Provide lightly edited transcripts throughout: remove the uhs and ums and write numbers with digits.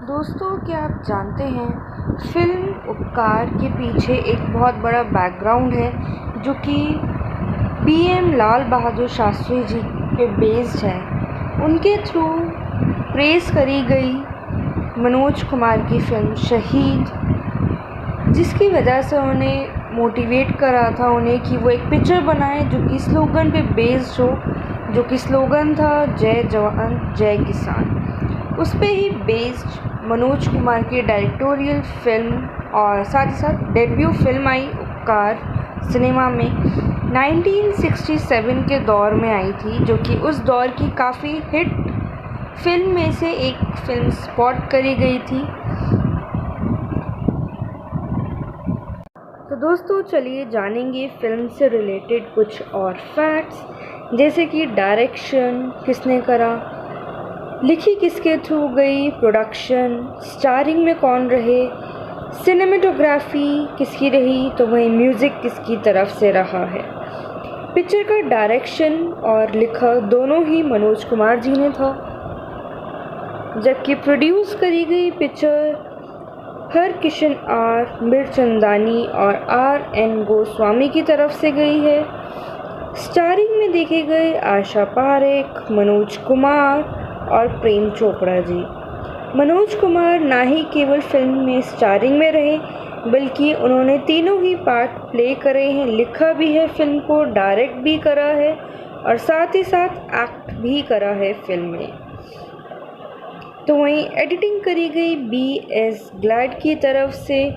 दोस्तों, क्या आप जानते हैं फिल्म उपकार के पीछे एक बहुत बड़ा बैकग्राउंड है जो कि पीएम लाल बहादुर शास्त्री जी पे बेस्ड है। उनके थ्रू प्रेज़ करी गई मनोज कुमार की फिल्म शहीद, जिसकी वजह से उन्हें मोटिवेट करा था उन्हें कि वो एक पिक्चर बनाए जो कि स्लोगन पे बेस्ड हो, जो कि स्लोगन था जय जवान जय किसान। उस पे ही बेस्ड मनोज कुमार की डायरेक्टोरियल फिल्म और साथ ही साथ डेब्यू फिल्म आई उपकार सिनेमा में 1967 के दौर में आई थी, जो कि उस दौर की काफ़ी हिट फिल्म में से एक फिल्म स्पॉट करी गई थी। तो दोस्तों, चलिए जानेंगे फिल्म से रिलेटेड कुछ और फैक्ट्स, जैसे कि डायरेक्शन किसने करा, लिखी किसके थ्रू गई, प्रोडक्शन, स्टारिंग में कौन रहे, सिनेमेटोग्राफी किसकी रही, तो वहीं म्यूज़िक किसकी तरफ से रहा है। पिक्चर का डायरेक्शन और लिखा दोनों ही मनोज कुमार जी ने था, जबकि प्रोड्यूस करी गई पिक्चर हरकिशन आर मिरचंदानी और आर.एन. गोस्वामी की तरफ से गई है। स्टारिंग में देखे गए आशा पारेख, मनोज कुमार और प्रेम चोपड़ा जी। मनोज कुमार ना ही केवल फिल्म में स्टारिंग में रहे, बल्कि उन्होंने तीनों ही पार्ट प्ले करे हैं, लिखा भी है फिल्म को, डायरेक्ट भी करा है और साथ ही साथ एक्ट भी करा है फिल्म में। तो वहीं एडिटिंग करी गई B.S. ग्लैड की तरफ से।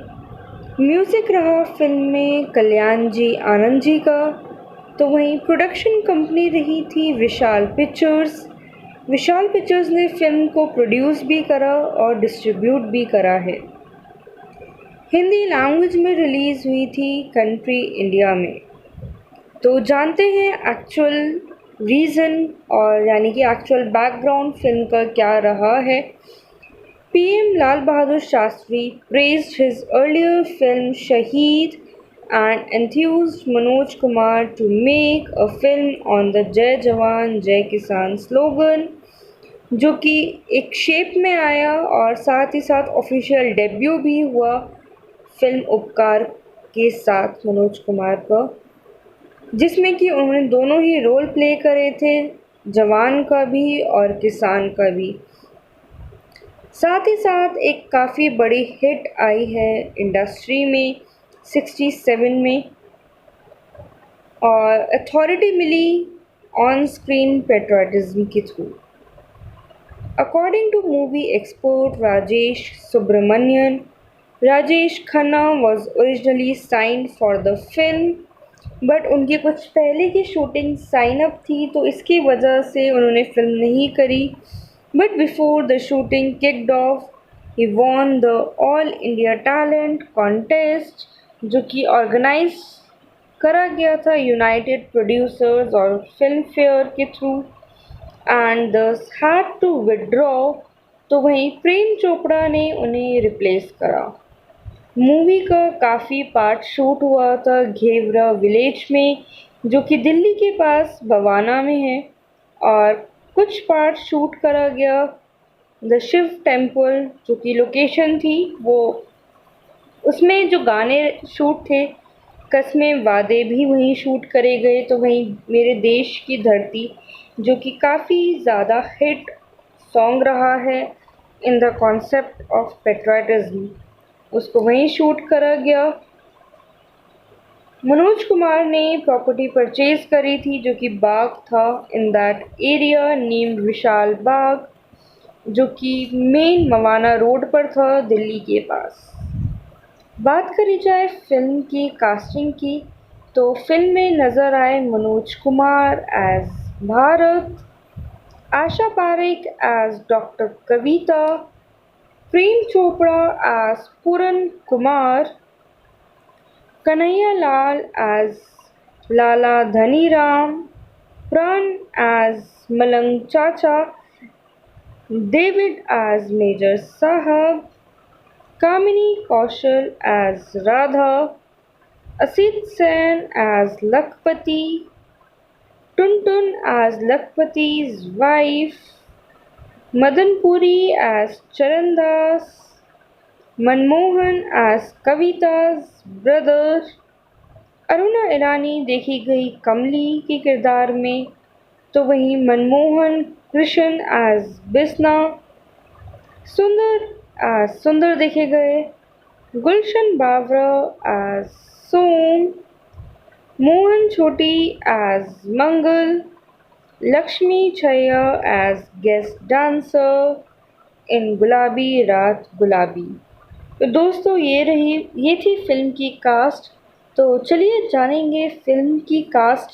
म्यूज़िक रहा फिल्म में कल्याण जी आनंद जी का। तो वहीं प्रोडक्शन कंपनी रही थी विशाल पिक्चर्स। विशाल पिक्चर्स ने फिल्म को प्रोड्यूस भी करा और डिस्ट्रीब्यूट भी करा है। हिंदी लैंग्वेज में रिलीज़ हुई थी कंट्री इंडिया में। तो जानते हैं एक्चुअल रीज़न और यानी कि एक्चुअल बैकग्राउंड फिल्म का क्या रहा है। PM Lal Bahadur Shastri praised his earlier film Shaheed and enthused Manoj Kumar to make a film on the Jai Jawan Jai Kisan slogan, जो कि एक शेप में आया और साथ ही साथ ऑफिशियल डेब्यू भी हुआ फिल्म उपकार के साथ मनोज कुमार का, जिसमें कि उन्होंने दोनों ही रोल प्ले करे थे, जवान का भी और किसान का भी। साथ ही साथ एक काफ़ी बड़ी हिट आई है इंडस्ट्री में 67 में और अथॉरिटी मिली ऑन स्क्रीन पेट्रियटिज्म के through. According to movie expert Rajesh Subramanian, Rajesh Khanna was originally signed for the film, but उनकी कुछ पहले की शूटिंग साइन अप थी, तो इसकी वजह से उन्होंने फिल्म नहीं करी। But before the shooting kicked of he won the all India talent contest, जो कि ऑर्गेनाइज करा गया था यूनाइटेड प्रोड्यूसर्स और फिल्म फेयर के थ्रू, एंड दस हैड टू विड्रॉ। तो वहीं प्रेम चोपड़ा ने उन्हें रिप्लेस करा। मूवी का काफ़ी पार्ट शूट हुआ था घेवरा विलेज में, जो कि दिल्ली के पास बवाना में है, और कुछ पार्ट शूट करा गया द शिव टेम्पल, जो कि लोकेशन थी वो, उसमें जो गाने शूट थे कस्में वादे भी वहीं शूट करे गए। तो वहीं मेरे देश की धरती, जो कि काफ़ी ज़्यादा हिट सॉन्ग रहा है in the concept of patriotism, उसको वहीं शूट करा गया। मनोज कुमार ने प्रॉपर्टी परचेज करी थी, जो कि बाग था इन दैट एरिया नेम्ड विशाल बाग, जो कि मेन मवाना रोड पर था दिल्ली के पास। बात करी जाए फिल्म की कास्टिंग की, तो फिल्म में नज़र आए Manoj Kumar as Bharat, Asha Parekh as doctor Kavita, Prem Chopra as Puran Kumar, Kanhaiya Lal as Lala Dhaniram, Pran as Malang Chacha, David as major Sahab, Kamini Kaushal as Radha, Asit Sen as Lakhpati, Tuntun as Lakhpati's wife, Madanpuri as Charandas, Manmohan as Kavita's brother, Aruna Irani देखी गई कमली के किरदार में, तो वहीं मनमोहन कृष्ण एज बिस्ना, सुंदर एज सुंदर देखे गए, गुलशन बावरा as Som, Mohan Choti as Mangal, Lakshmi Chhaya as guest dancer in Gulabi Raat गुलाबी। तो दोस्तों ये थी फिल्म की कास्ट। तो चलिए जानेंगे फिल्म की कास्ट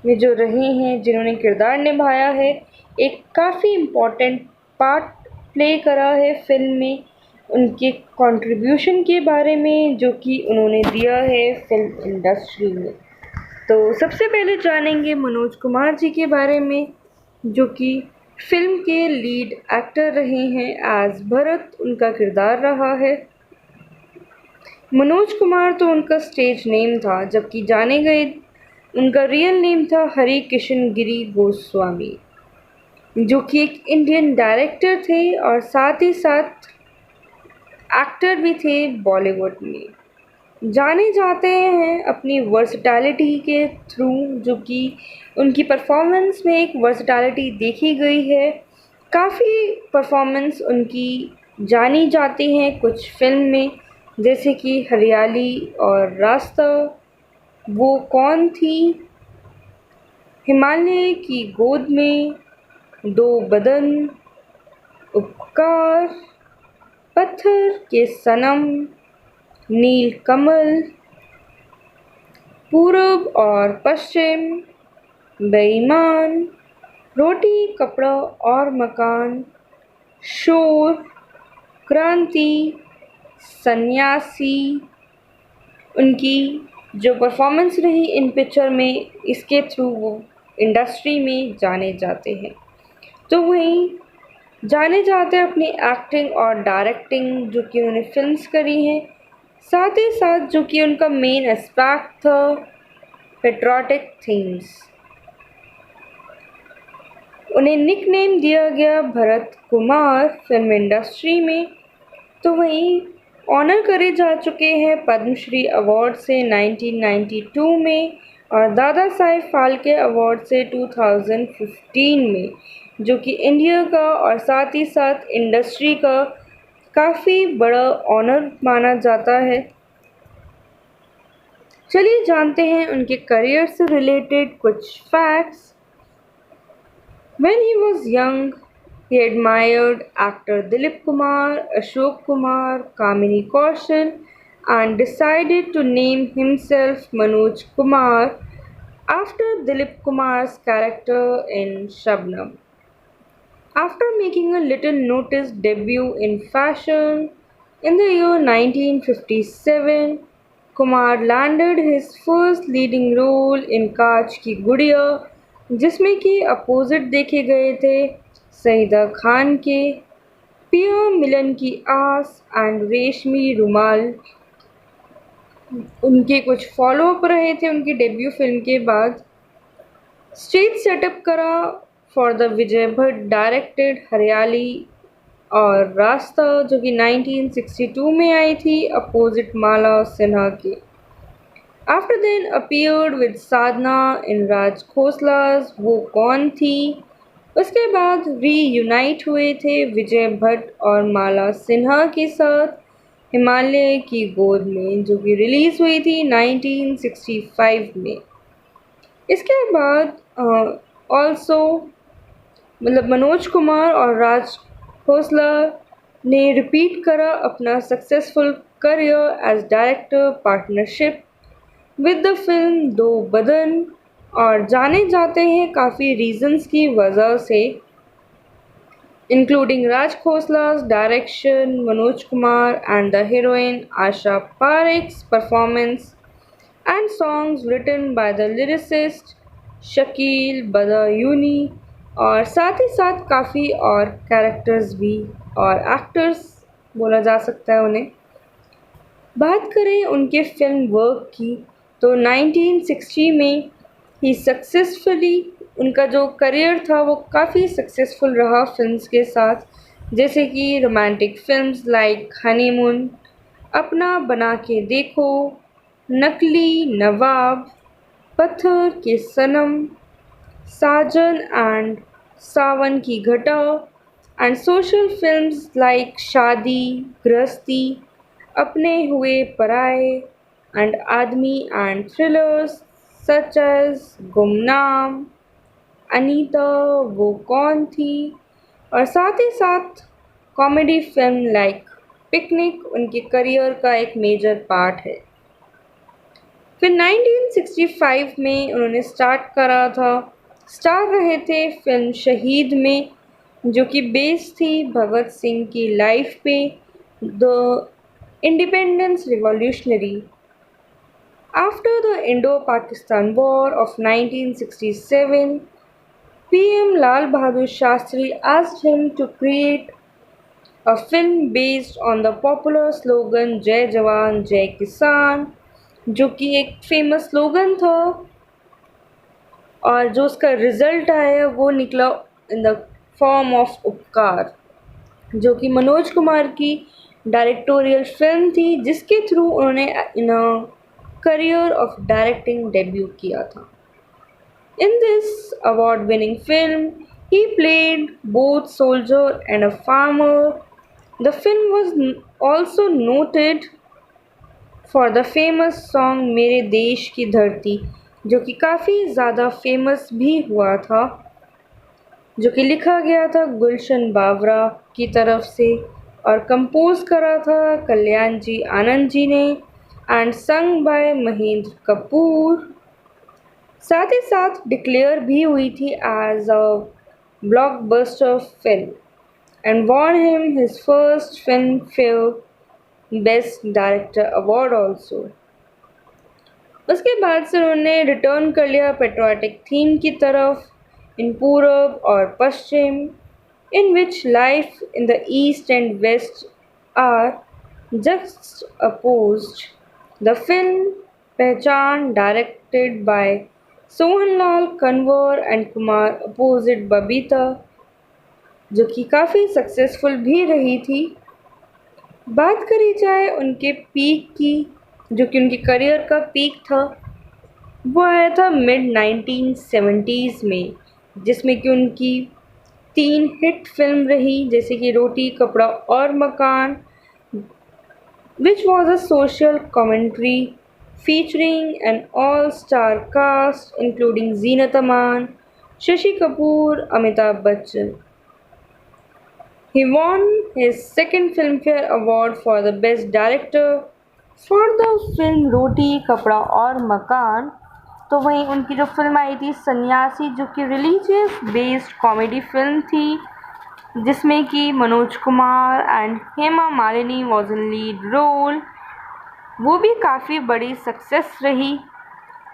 में जो रहे हैं, जिन्होंने किरदार निभाया है, एक काफ़ी इम्पोर्टेंट पार्ट प्ले करा है फिल्म में, उनके कंट्रीब्यूशन के बारे में जो कि उन्होंने दिया है फिल्म इंडस्ट्री में। तो सबसे पहले जानेंगे मनोज कुमार जी के बारे में, जो कि फिल्म के लीड एक्टर रहे हैं। एज भरत उनका किरदार रहा है। मनोज कुमार तो उनका स्टेज नेम था, जबकि जाने गए उनका रियल नेम था हरि किशन गिरी गोस्वामी, जो कि एक इंडियन डायरेक्टर थे और साथ ही साथ एक्टर भी थे बॉलीवुड में। जाने जाते हैं अपनी वर्सटैलिटी के थ्रू, जो कि उनकी परफॉर्मेंस में एक वर्सटैलिटी देखी गई है। काफ़ी परफॉर्मेंस उनकी जानी जाती हैं कुछ फिल्म में, जैसे कि हरियाली और रास्ता, वो कौन थी, हिमालय की गोद में, दो बदन, उपकार, पत्थर के सनम, नील कमल, पूरब और पश्चिम, बेईमान, रोटी कपड़ा और मकान, शोर, क्रांति, सन्यासी। उनकी जो परफॉर्मेंस रही इन पिक्चर में, इसके थ्रू वो इंडस्ट्री में जाने जाते हैं। तो वहीं जाने जाते हैं अपनी एक्टिंग और डायरेक्टिंग, जो कि उन्होंने फिल्म्स करी हैं। साथ ही साथ जो कि उनका मेन एस्पेक्ट था पेट्रियोटिक थीम्स। उन्हें निक नेम दिया गया भरत कुमार फिल्म इंडस्ट्री में। तो वहीं ऑनर करे जा चुके हैं पद्मश्री अवार्ड से 1992 में और दादा साहेब फाल्के अवार्ड से 2015 में, जो कि इंडिया का और साथ ही साथ इंडस्ट्री का काफ़ी बड़ा ऑनर माना जाता है। चलिए जानते हैं उनके करियर से रिलेटेड कुछ facts. When he was young, he admired actor Dilip Kumar, Ashok Kumar, Kamini Kaushal, and decided to name himself Manoj Kumar after Dilip Kumar's character in Shabnam. After making a little noticed debut in fashion in the year 1957, Kumar landed his first leading role in कांच की गुड़िया, जिसमें कि opposite देखे गए थे सईदा खान के, पिया मिलन की आस एंड रेशमी रुमाल। उनके कुछ फॉलोअप रहे थे उनकी डेब्यू फिल्म के बाद। स्टेज सेटअप करा for the Vijay Bhatt directed हरियाली और रास्ता, जो कि 1962 में आई थी अपोजिट माला सिन्हा के। After then appeared with Sadhana in राज खोसला's वो कौन थी। उसके बाद रीयूनाइट हुए थे विजय भट्ट और माला सिन्हा के साथ हिमालय की गोद में, जो कि रिलीज़ हुई थी 1965 में। इसके बाद ऑल्सो मनोज कुमार और राज खोसला ने रिपीट करा अपना successful career as director partnership with the film Do Badan, और जाने जाते हैं काफ़ी रीजंस की वजह से, including Raj Khosla's direction, Manoj Kumar and the heroine Asha Parekh's performance and songs written by the lyricist Shakeel Badayuni, और साथ ही साथ काफ़ी और कैरेक्टर्स भी और एक्टर्स बोला जा सकता है उन्हें। बात करें उनके फिल्म वर्क की, तो 1960 में ही सक्सेसफुली उनका जो करियर था वो काफ़ी सक्सेसफुल रहा फिल्म्स के साथ, जैसे कि रोमांटिक फिल्म्स लाइक हनीमून, अपना बना के देखो, नकली नवाब, पत्थर के सनम, साजन एंड सावन की घटा, एंड सोशल फिल्म्स लाइक शादी, गृहस्थी, अपने हुए पराए, एंड आदमी, एंड थ्रिलर्स सच एज गुमनाम, अनीता वो कौन थी, और साथ ही साथ कॉमेडी फिल्म लाइक पिकनिक उनके करियर का एक मेजर पार्ट है। फिर 1965 में उन्होंने स्टार्ट करा था, स्टार रहे थे फिल्म शहीद में, जो कि बेस्ड थी भगत सिंह की लाइफ पे, the independence revolutionary. After the Indo Pakistan war of 1967, PM Lal Bahadur Shastri asked him to create a film based on the popular slogan Jai Jawan Jai Kisan, जो कि एक फेमस स्लोगन था, और जो उसका रिजल्ट आया वो निकला इन द फॉर्म ऑफ उपकार, जो कि मनोज कुमार की डायरेक्टोरियल फिल्म थी, जिसके थ्रू उन्होंने in career of directing debut किया था। In this award-winning film, he played both soldier and a farmer. The film was also noted for the famous song मेरे देश की धरती, जो कि काफ़ी ज़्यादा फेमस भी हुआ था, जो कि लिखा गया था गुलशन बावरा की तरफ से और कंपोज करा था कल्याण जी आनंद जी ने, and sung by Mahendra Kapoor. साथ ही साथ डिक्लेयर भी हुई थी as a blockbuster film and won him his first Filmfare best director award also. उसके बाद से उन्होंने रिटर्न कर लिया पेट्रियाटिक थीम की तरफ इन पूरब और Paschim, in which life in the east and west are just opposed. The film Pehchan directed by Sohanlal Kanwar and Kumar opposite Babita, जो कि काफ़ी सक्सेसफुल भी रही थी। बात करी जाए उनके पीक की, जो कि उनके करियर का पीक था, वो आया था मिड 1970s में, जिसमें कि उनकी 3 हिट फिल्म रही, जैसे कि रोटी कपड़ा और मकान, which was a social commentary featuring an all-star cast including Zeenat Aman, Shashi Kapoor, Amitabh Bachchan. He won his second Filmfare Award for the Best Director for the film रोटी कपड़ा और मकान। तो वहीं उनकी जो फिल्म आई थी सन्यासी, जो कि रिलीजियस बेस्ड कॉमेडी फिल्म थी, जिसमें कि Manoj Kumar and Hema Malini was in lead role, वो भी काफ़ी बड़ी सक्सेस रही।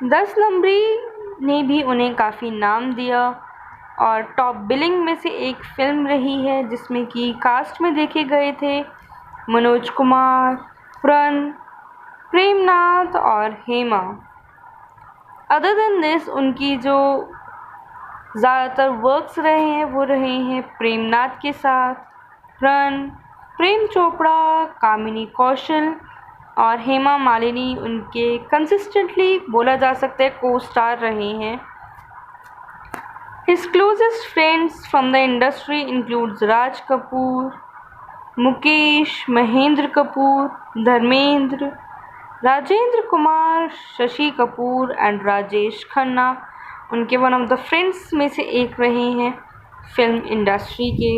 10 नंबरी ने भी उन्हें काफ़ी नाम दिया और टॉप बिलिंग में से एक फिल्म रही है, जिसमें कि कास्ट में देखे गए थे मनोज कुमार, प्रण, प्रेमनाथ और हेमा। अदर देन दिस उनकी जो ज़्यादातर वर्क्स रहे हैं वो रहे हैं प्रेमनाथ के साथ, प्रण, प्रेम चोपड़ा, कामिनी कौशल और हेमा मालिनी उनके कंसिस्टेंटली बोला जा सकता है को स्टार रहे हैं। His closest friends from the industry includes Raj Kapoor, Mukesh, Mahendra Kapoor, Dharmendra, Rajendra Kumar, Shashi Kapoor and Rajesh Khanna उनके वन ऑफ द फ्रेंड्स में से एक रहे हैं फिल्म इंडस्ट्री के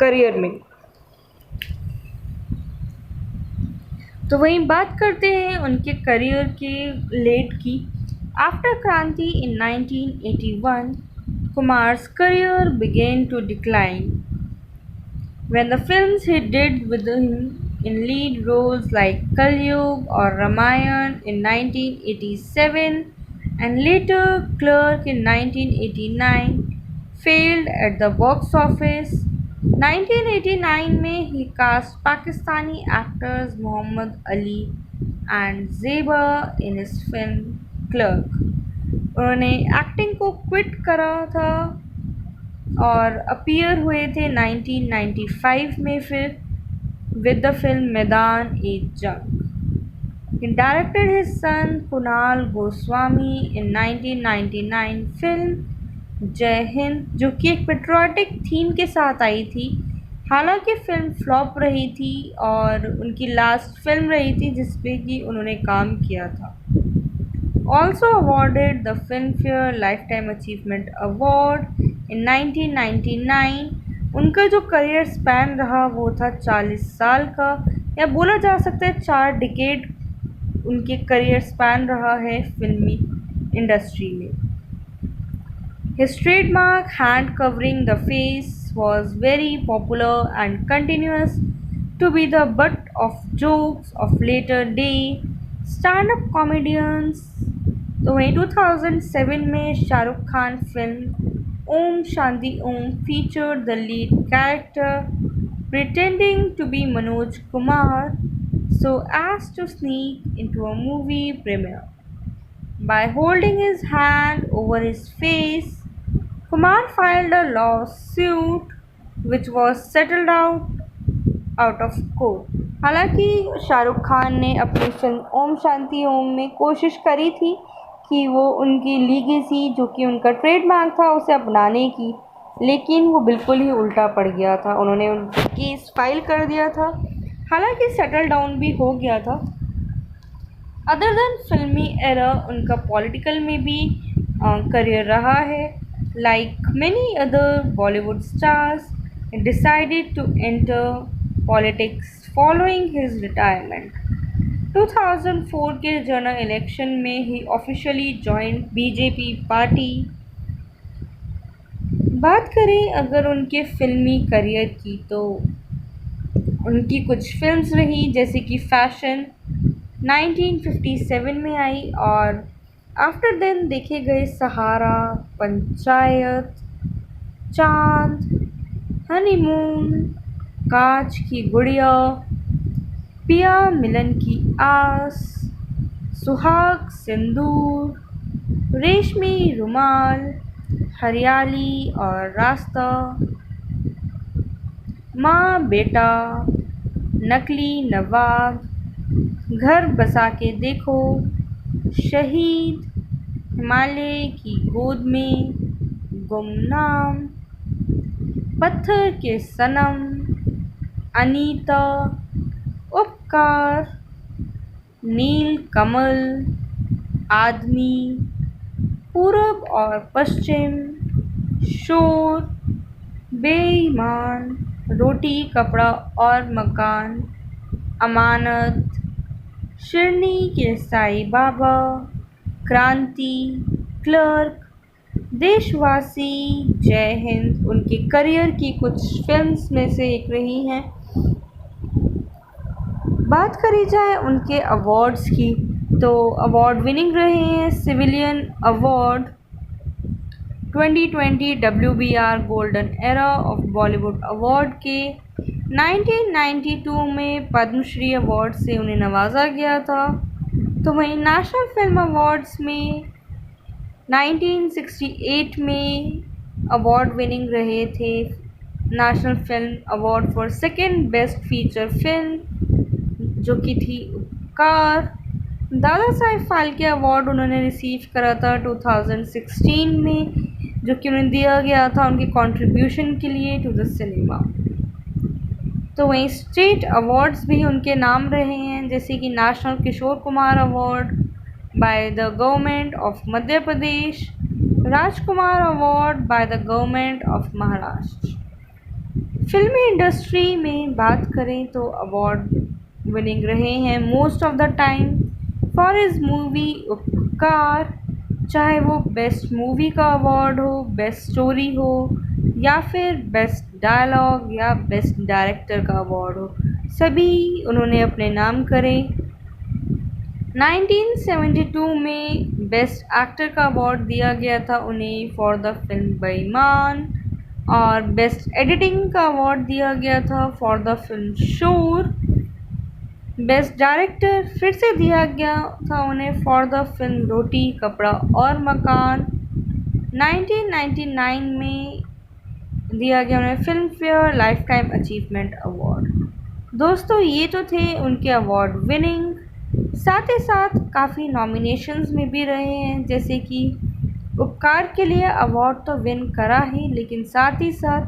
करियर में। तो वहीं बात करते हैं उनके करियर के लेट की। आफ्टर क्रांति इन 1981, Kumar's career began to decline when the films he did with him in lead roles like Kalyug or Ramayan in 1987 and later Clerk in 1989 failed at the box office. 1989 में he cast Pakistani actors Muhammad Ali and Zeba in his film Clerk. उन्होंने acting को quit करा था और appear हुए थे 1995 में फिर with the film मैदान ए जंग. He directed his son Kunal Goswami in 1999 film जय हिंद, जो कि एक पेट्रियाटिक थीम के साथ आई थी. हालांकि फिल्म फ्लॉप रही थी और उनकी लास्ट फिल्म रही थी जिस पे कि उन्होंने काम किया था. Also awarded the Filmfare Lifetime Achievement Award in 1999. उनका जो करियर स्पैन रहा वो था 40 साल का, या बोला जा सकता है 4 डिकेड उनके करियर स्पैन रहा है फिल्मी इंडस्ट्री में. His trademark hand covering the face was very popular and continues to be the butt of jokes of later day stand-up comedians. तो वहीं 2007 में Shahrukh Khan film Om Shanti Om featured the lead character pretending to be Manoj Kumar so as to sneak into a movie premiere. By holding his hand over his face, Kumar filed a lawsuit which was settled out of court. हालांकि शाहरुख खान ने अपनी film Om Shanti ओम में कोशिश करी थी कि वो उनकी लीगेसी जो कि उनका ट्रेडमार्क था उसे अपनाने की, लेकिन वो बिल्कुल ही उल्टा पड़ गया था. उन्होंने उनका केस फाइल कर दिया था, हालांकि सेटल डाउन भी हो गया था. अदर देन फिल्मी एरा उनका पॉलिटिकल में भी करियर रहा है. Like many other Bollywood stars decided to enter politics following his retirement. 2004 के जनरल इलेक्शन में ही ऑफिशियली जॉइंड बीजेपी पार्टी. बात करें अगर उनके फिल्मी करियर की तो उनकी कुछ फिल्म्स रही जैसे कि फैशन 1957 में आई, और आफ्टर देन देखे गए सहारा, पंचायत, चांद, हनीमून, कांच की गुड़िया, पिया मिलन की आस, सुहाग सिंदूर, रेशमी रुमाल, हरियाली और रास्ता, माँ बेटा, नकली नवाब, घर बसा के देखो, शहीद, हिमालय की गोद में, गुमनाम, पत्थर के सनम, अनीता, उपकार, नील कमल, आदमी, पूरब और पश्चिम, शोर, बेईमान, रोटी कपड़ा और मकान, अमानत, शिरनी के साईं बाबा, क्रांति, क्लर्क, देशवासी, जय हिंद उनके करियर की कुछ फिल्म्स में से एक रही हैं. बात करी जाए उनके अवार्ड्स की तो अवार्ड विनिंग रहे हैं civilian award 2020 WBR golden era of Bollywood award के. 1992 में पद्मश्री अवार्ड से उन्हें नवाजा गया था. तो वहीं नेशनल फिल्म अवार्ड्स में 1968 में अवार्ड विनिंग रहे थे national film award for second best feature film जो कि थी उपकार. दादा साहेब फाल्के अवार्ड उन्होंने रिसीव करा था 2016 में, जो कि उन्हें दिया गया था उनके कंट्रीब्यूशन के लिए टू द सिनेमा. तो वहीं स्टेट अवार्ड्स भी उनके नाम रहे हैं जैसे कि national Kishore Kumar award by the government of Madhya Pradesh, Rajkumar award by the government of Maharashtra. फिल्मी इंडस्ट्री में बात करें तो अवार्ड विनिंग रहे हैं most of the time for his movie उपकार, चाहे वो बेस्ट मूवी का अवार्ड हो, बेस्ट स्टोरी हो, या फिर बेस्ट डायलॉग या बेस्ट डायरेक्टर का अवार्ड हो, सभी उन्होंने अपने नाम करे. 1972 में बेस्ट एक्टर का अवार्ड दिया गया था उन्हें फॉर द फिल्म बेईमान, और बेस्ट एडिटिंग का अवार्ड दिया गया था फॉर द फिल्म शोर. बेस्ट डायरेक्टर फिर से दिया गया था उन्हें फॉर द फिल्म रोटी कपड़ा और मकान। 1999 में दिया गया उन्हें film fair life time achievement award. दोस्तों ये तो थे उनके अवार्ड विनिंग, साथ ही साथ काफ़ी नॉमिनेशंस में भी रहे हैं, जैसे कि उपकार के लिए अवार्ड तो विन करा ही, लेकिन साथ ही साथ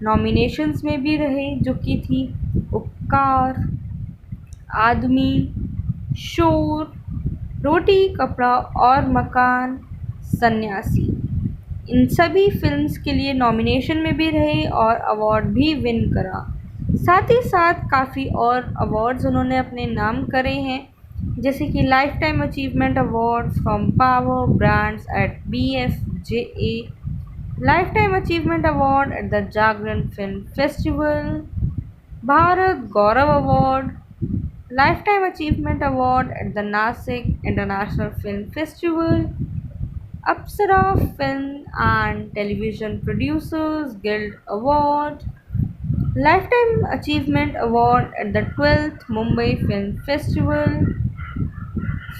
नॉमिनेशंस में भी रहे, जो कि थी उपकार, आदमी, शोर, रोटी कपड़ा और मकान, सन्यासी। इन सभी फिल्म्स के लिए नॉमिनेशन में भी रहे और अवार्ड भी विन करा। साथ ही साथ काफ़ी और अवार्ड्स उन्होंने अपने नाम करे हैं, जैसे कि life time achievement award from power brands at BFJA, life time achievement award at the Jagran film festival, Bharat Gaurav award, life time achievement award at the Nashik international film festival, Apsara film and television producers guild award, life time achievement award at the 12th Mumbai film festival,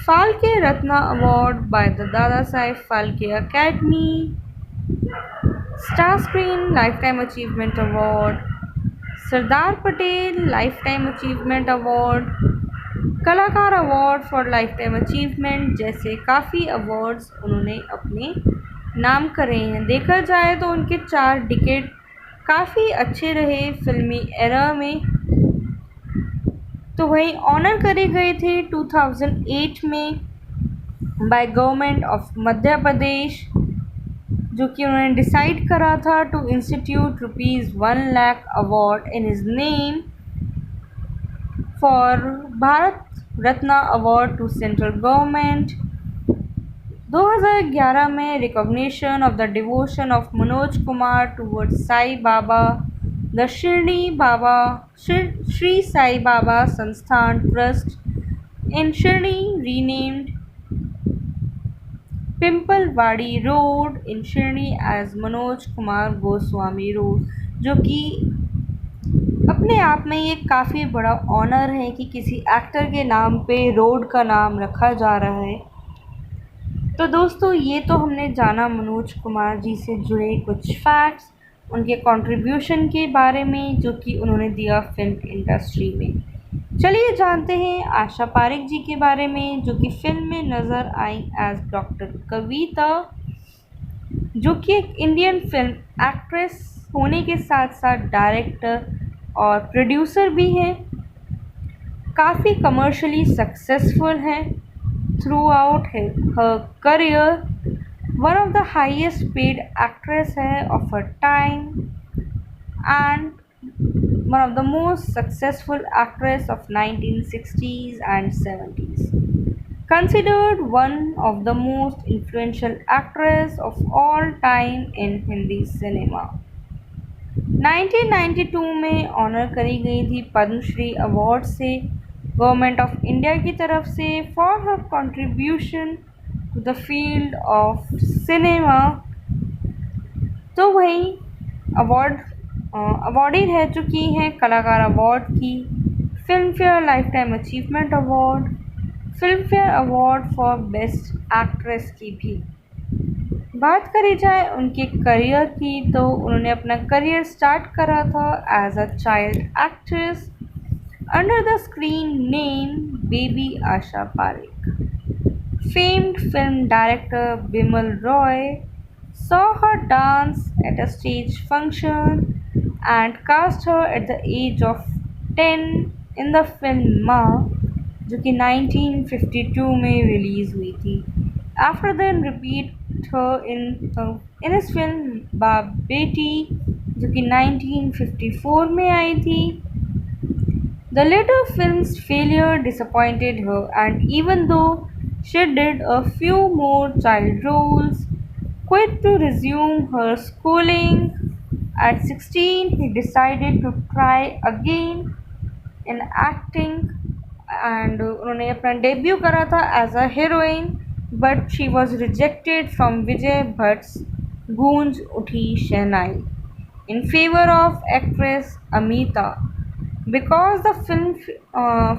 Phalke Ratna award by the Dada Saheb Phalke academy, star screen life time achievement award, Sardar Patel life time achievement award, कलाकार award for life time achievement, जैसे काफ़ी awards उन्होंने अपने नाम करे हैं। देखा जाए तो उनके 4 डिकेड काफ़ी अच्छे रहे फिल्मी एरा में। तो वहीं ऑनर करे गए थे 2008 में by government of Madhya Pradesh, जो कि उन्होंने डिसाइड करा था to institute ₹1 lakh award in his name for Bharat Ratna award to central government. 2011 में recognition of the devotion of Manoj Kumar towards Sai Baba, the Shri Sai Baba Sansthan trust in Shirdi renamed Pimpalwadi road in Shirdi as Manoj Kumar Goswami road, जो कि अपने आप में ये काफ़ी बड़ा ऑनर है कि किसी एक्टर के नाम पे रोड का नाम रखा जा रहा है। तो दोस्तों ये तो हमने जाना मनोज कुमार जी से जुड़े कुछ फैक्ट्स, उनके कंट्रीब्यूशन के बारे में जो कि उन्होंने दिया फिल्म इंडस्ट्री में। चलिए जानते हैं आशा पारेख जी के बारे में, जो कि फिल्म में नज़र आई एज डॉक्टर कविता, जो कि एक इंडियन फिल्म एक्ट्रेस होने के साथ साथ डायरेक्टर और प्रोड्यूसर भी हैं। काफ़ी कमर्शियली सक्सेसफुल हैं throughout her career, one of the highest paid actress है of her time and one of the most successful actress of 1960s and 70s, considered one of the most influential actress of all time in Hindi cinema। 1992 में honour करी गई थी Padmashri award से government of India की तरफ से for her contribution to the field of cinema. तो वहीं अवार्डेड रह चुकी हैं कलाकार अवार्ड की, Filmfare life time achievement award, Filmfare award for best actress की भी। बात करी जाए उनके करियर की तो उन्होंने अपना करियर स्टार्ट करा था as a child actress under the screen name baby Asha Parekh. Famed film director Bimal Roy saw her dance at a stage function and cast her at the age of 10 in the film माँ, जो कि 1952 में release हुई थी। After then repeat her in his film बाप बेटी, जो कि 1954 में आई थी। The later film's failure disappointed her, and even though she did a few more child roles, quit to resume her schooling. At 16, he decided to try again in acting and उन्होंने अपना debut करा था as a heroine, but she was rejected from Vijay Bhatt's Goonj Uthi Shehnai in favour of actress Amita. because the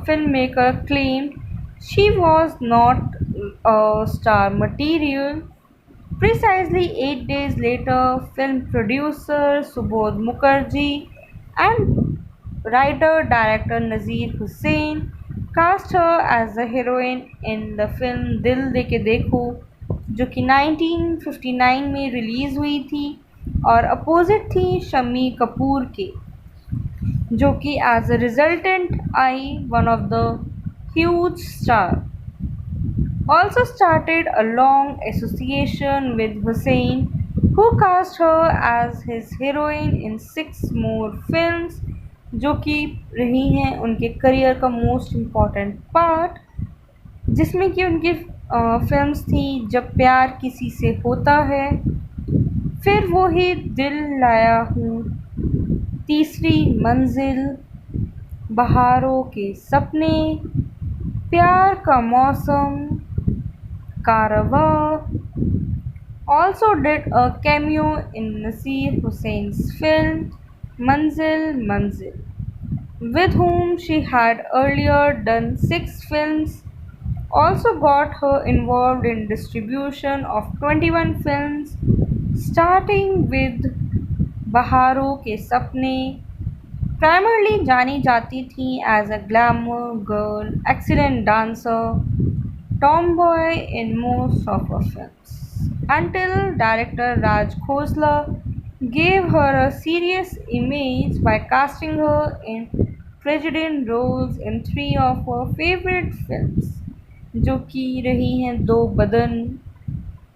filmmaker claimed she was not a star material. Precisely 8 days later, film producer Subodh Mukherjee and writer-director Nazir Hussain cast her as the heroine in the film Dil De Ke Dekho, जो कि 1959 में release हुई थी और opposite थी शम्मी कपूर के, जो कि as a resultant I one of the huge star. Also started a long association with Hussain, who cast her as his heroine in 6 more films, जो कि रही हैं उनके करियर का मोस्ट इम्पॉर्टेंट पार्ट, जिसमें कि उनकी फिल्म्स थी जब प्यार किसी से होता है, फिर वो ही दिल लाया हूँ, तीसरी मंजिल, बहारों के सपने, प्यार का मौसम, Karava. Also did a cameo in Nasir Hussain's film Manzil Manzil, with whom she had earlier done 6 films. Also got her involved in distribution of 21 films, starting with Baharon Ke Sapne. Primarily जानी जाती थी as a glamour girl, excellent dancer, tomboy in most of her films, until director Raj Khosla gave her a serious image by casting her in president roles in 3 of her favorite films, जो कि रही हैं दो बदन,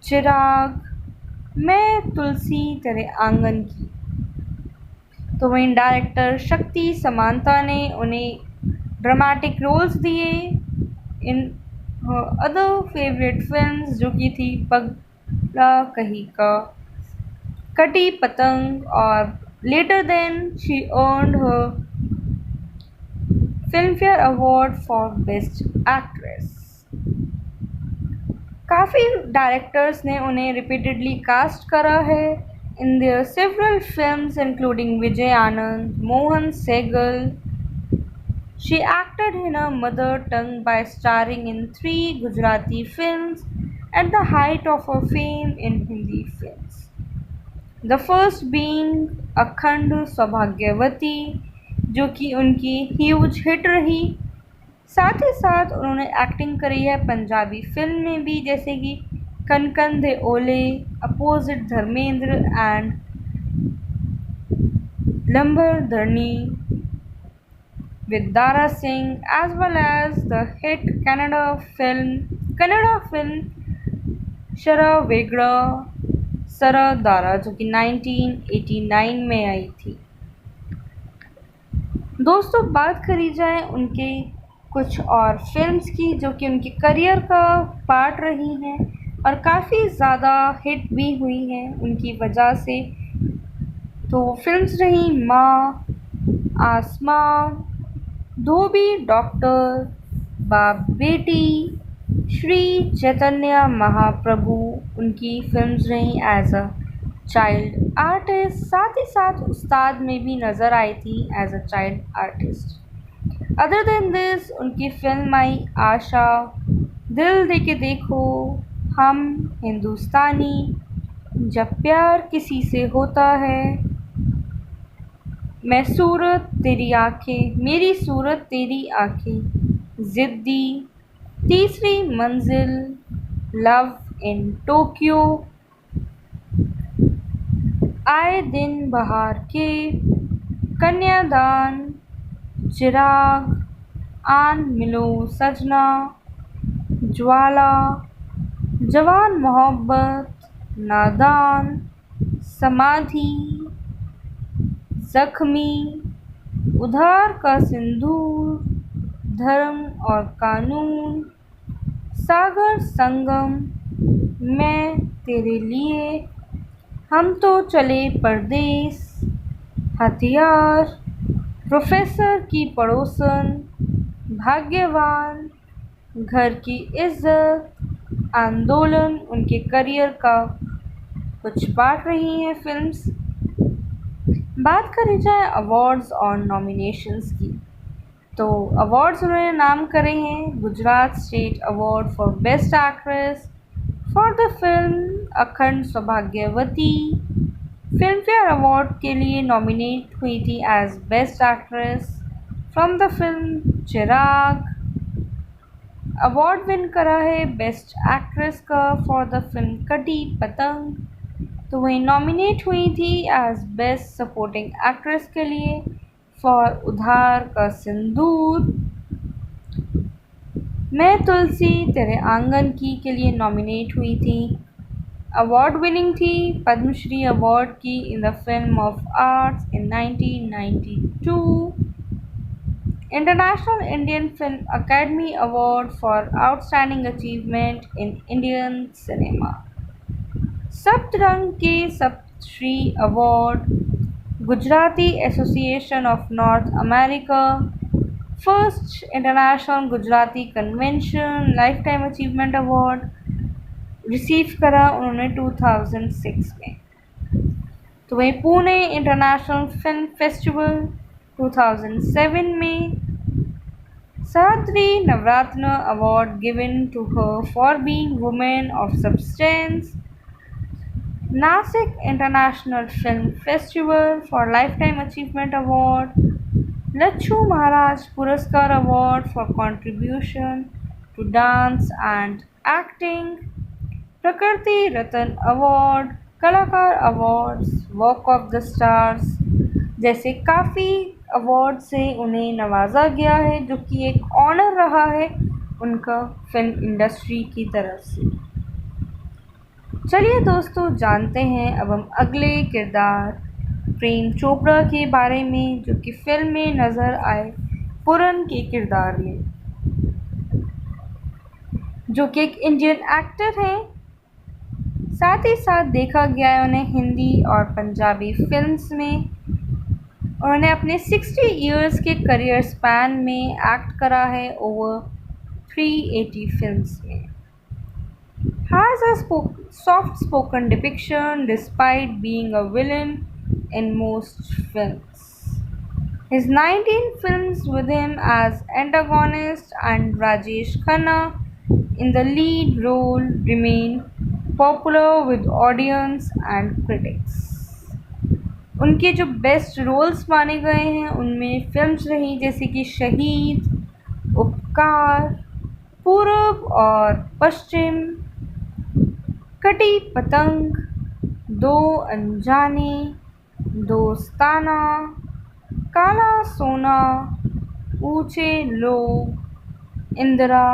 चिराग, मैं तुलसी तेरे आंगन की. तो वहीं डायरेक्टर शक्ति समांता ने उन्हें ड्रामेटिक रोल्स दिए इन अदर फेवरेट फिल्म्स, जो कि थी पगला कही का, कटी पतंग, और later then she earned her Filmfare award for best actress. काफ़ी डायरेक्टर्स ने उन्हें रिपीटेडली कास्ट करा है in their several films including Vijay Anand, Mohan Segal. She acted in her mother tongue by starring in 3 Gujarati films at the height of her fame in Hindi films. The first being अखंड सौभाग्यवती, जो कि उनकी huge hit रही. साथ ही साथ उन्होंने एक्टिंग करी है पंजाबी फिल्म में भी, जैसे कि कन कन De Ohle, opposite Dharmendra and Lambardarni with Dara Singh, as well as the hit Kannada film Shara Vegra Sara Dara, जो कि 1989 में आई थी. दोस्तों, बात करी जाए उनके कुछ और फिल्म्स की जो कि उनके करियर का पार्ट रही हैं और काफ़ी ज़्यादा हिट भी हुई हैं उनकी वजह से. तो फिल्म्स रही माँ, आसमां, धोबी, डॉक्टर, बाप बेटी, श्री चैतन्य महाप्रभु उनकी फिल्म्स रहीं एज अ चाइल्ड आर्टिस्ट. साथ ही साथ उस्ताद में भी नज़र आई थी as a child artist. Other than this उनकी फिल्म आई आशा, दिल दे के देखो, हम, हिंदुस्तानी, जब प्यार किसी से होता है, मैं सूरत तेरी आँखें, मेरी सूरत तेरी आँखें, ज़िद्दी, तीसरी मंजिल, लव इन टोक्यो, आए दिन बहार के, कन्यादान, चिराग, आन मिलो सजना, ज्वाला, जवान मोहब्बत, नादान, समाधि, जख्मी, उधार का सिंदूर, धर्म और कानून, सागर संगम, मैं तेरे लिए, हम तो चले परदेस, हथियार, प्रोफेसर की पड़ोसन, भाग्यवान, घर की इज्जत, आंदोलन उनके करियर का कुछ पार्ट रही हैं फिल्म्स. बात करी जाए अवार्ड्स और नॉमिनेशंस की, तो अवार्ड्स उन्होंने नाम करे हैं Gujarat state award for best actress for the film अखंड सौभाग्यवती, फिल्म फेयर अवार्ड के लिए नॉमिनेट हुई थी as best actress from the film Chirag, award win करा है बेस्ट एक्ट्रेस का for the film Kati Patang, तो वही नॉमिनेट हुई थी एज बेस्ट सपोर्टिंग एक्ट्रेस के लिए फॉर उधार का सिंदूर, मैं तुलसी तेरे आंगन की के लिए नॉमिनेट हुई थी, अवार्ड विनिंग थी पद्मश्री अवार्ड की in the film of arts in 1992, international Indian film academy award for outstanding achievement in Indian cinema, Saptarang के Saptashri award, Gujarati association of north America, first international Gujarati convention life time achievement award receive करा उन्होंने 2006 में, तो वहीं Pune international film festival 2007 में, Sadri Navratna award given to her for being women of substance, Nashik international film festival for life time achievement award, Lachhu Maharaj Puraskar award for contribution to dance and acting, Prakriti Ratna award, Kalakar awards, walk of the stars जैसे काफ़ी award से उन्हें नवाजा गया है, जो कि एक ऑनर रहा है उनका फिल्म इंडस्ट्री की तरफ से। चलिए दोस्तों, जानते हैं अब हम अगले किरदार प्रेम चोपड़ा के बारे में, जो कि फिल्म में नज़र आए पुरन के किरदार में, जो कि एक इंडियन एक्टर हैं, साथ ही साथ देखा गया है उन्हें हिंदी और पंजाबी फिल्म्स में, उन्होंने अपने 60 इयर्स के करियर स्पैन में एक्ट करा है ओवर 380 फिल्म्स में, has a soft spoken depiction despite being a villain in most films. His 19 films with him as antagonist and Rajesh Khanna in the lead role remain popular with audience and critics. उनके जो best roles माने गए हैं उनमें films रही जैसे कि शहीद, उपकार, पूरब और पश्चिम, कटी पतंग, दो अनजाने, दोस्ताना, काला सोना, ऊंचे लोग, इंदिरा,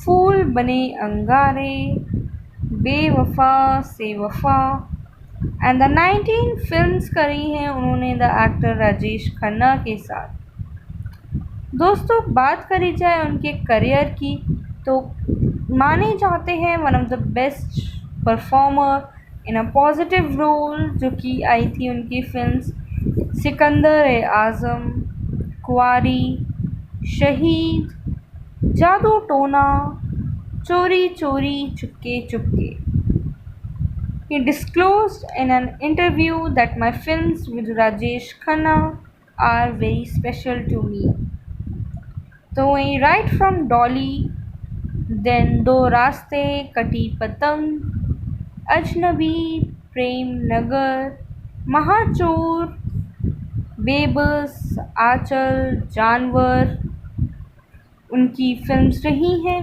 फूल बने अंगारे, बेवफा से वफा एंड द 19 फिल्म्स करी हैं उन्होंने द एक्टर राजेश खन्ना के साथ। दोस्तों, बात करी जाए उनके करियर की तो माने जाते हैं one of the best performer in a positive role, जो कि आई थी उनकी फिल्म्स सिकंदर ए आज़म, कुंवारी, शहीद, जादू टोना, चोरी चोरी Chupke Chupke. He disclosed in an interview that my films with Rajesh Khanna are very special to me. तो वहीं राइट फ्रॉम डॉली, देन दो रास्ते, कटी पतंग, अजनबी, प्रेम नगर, महाचोर, बेबस, आंचल, जानवर उनकी फिल्म्स रही हैं।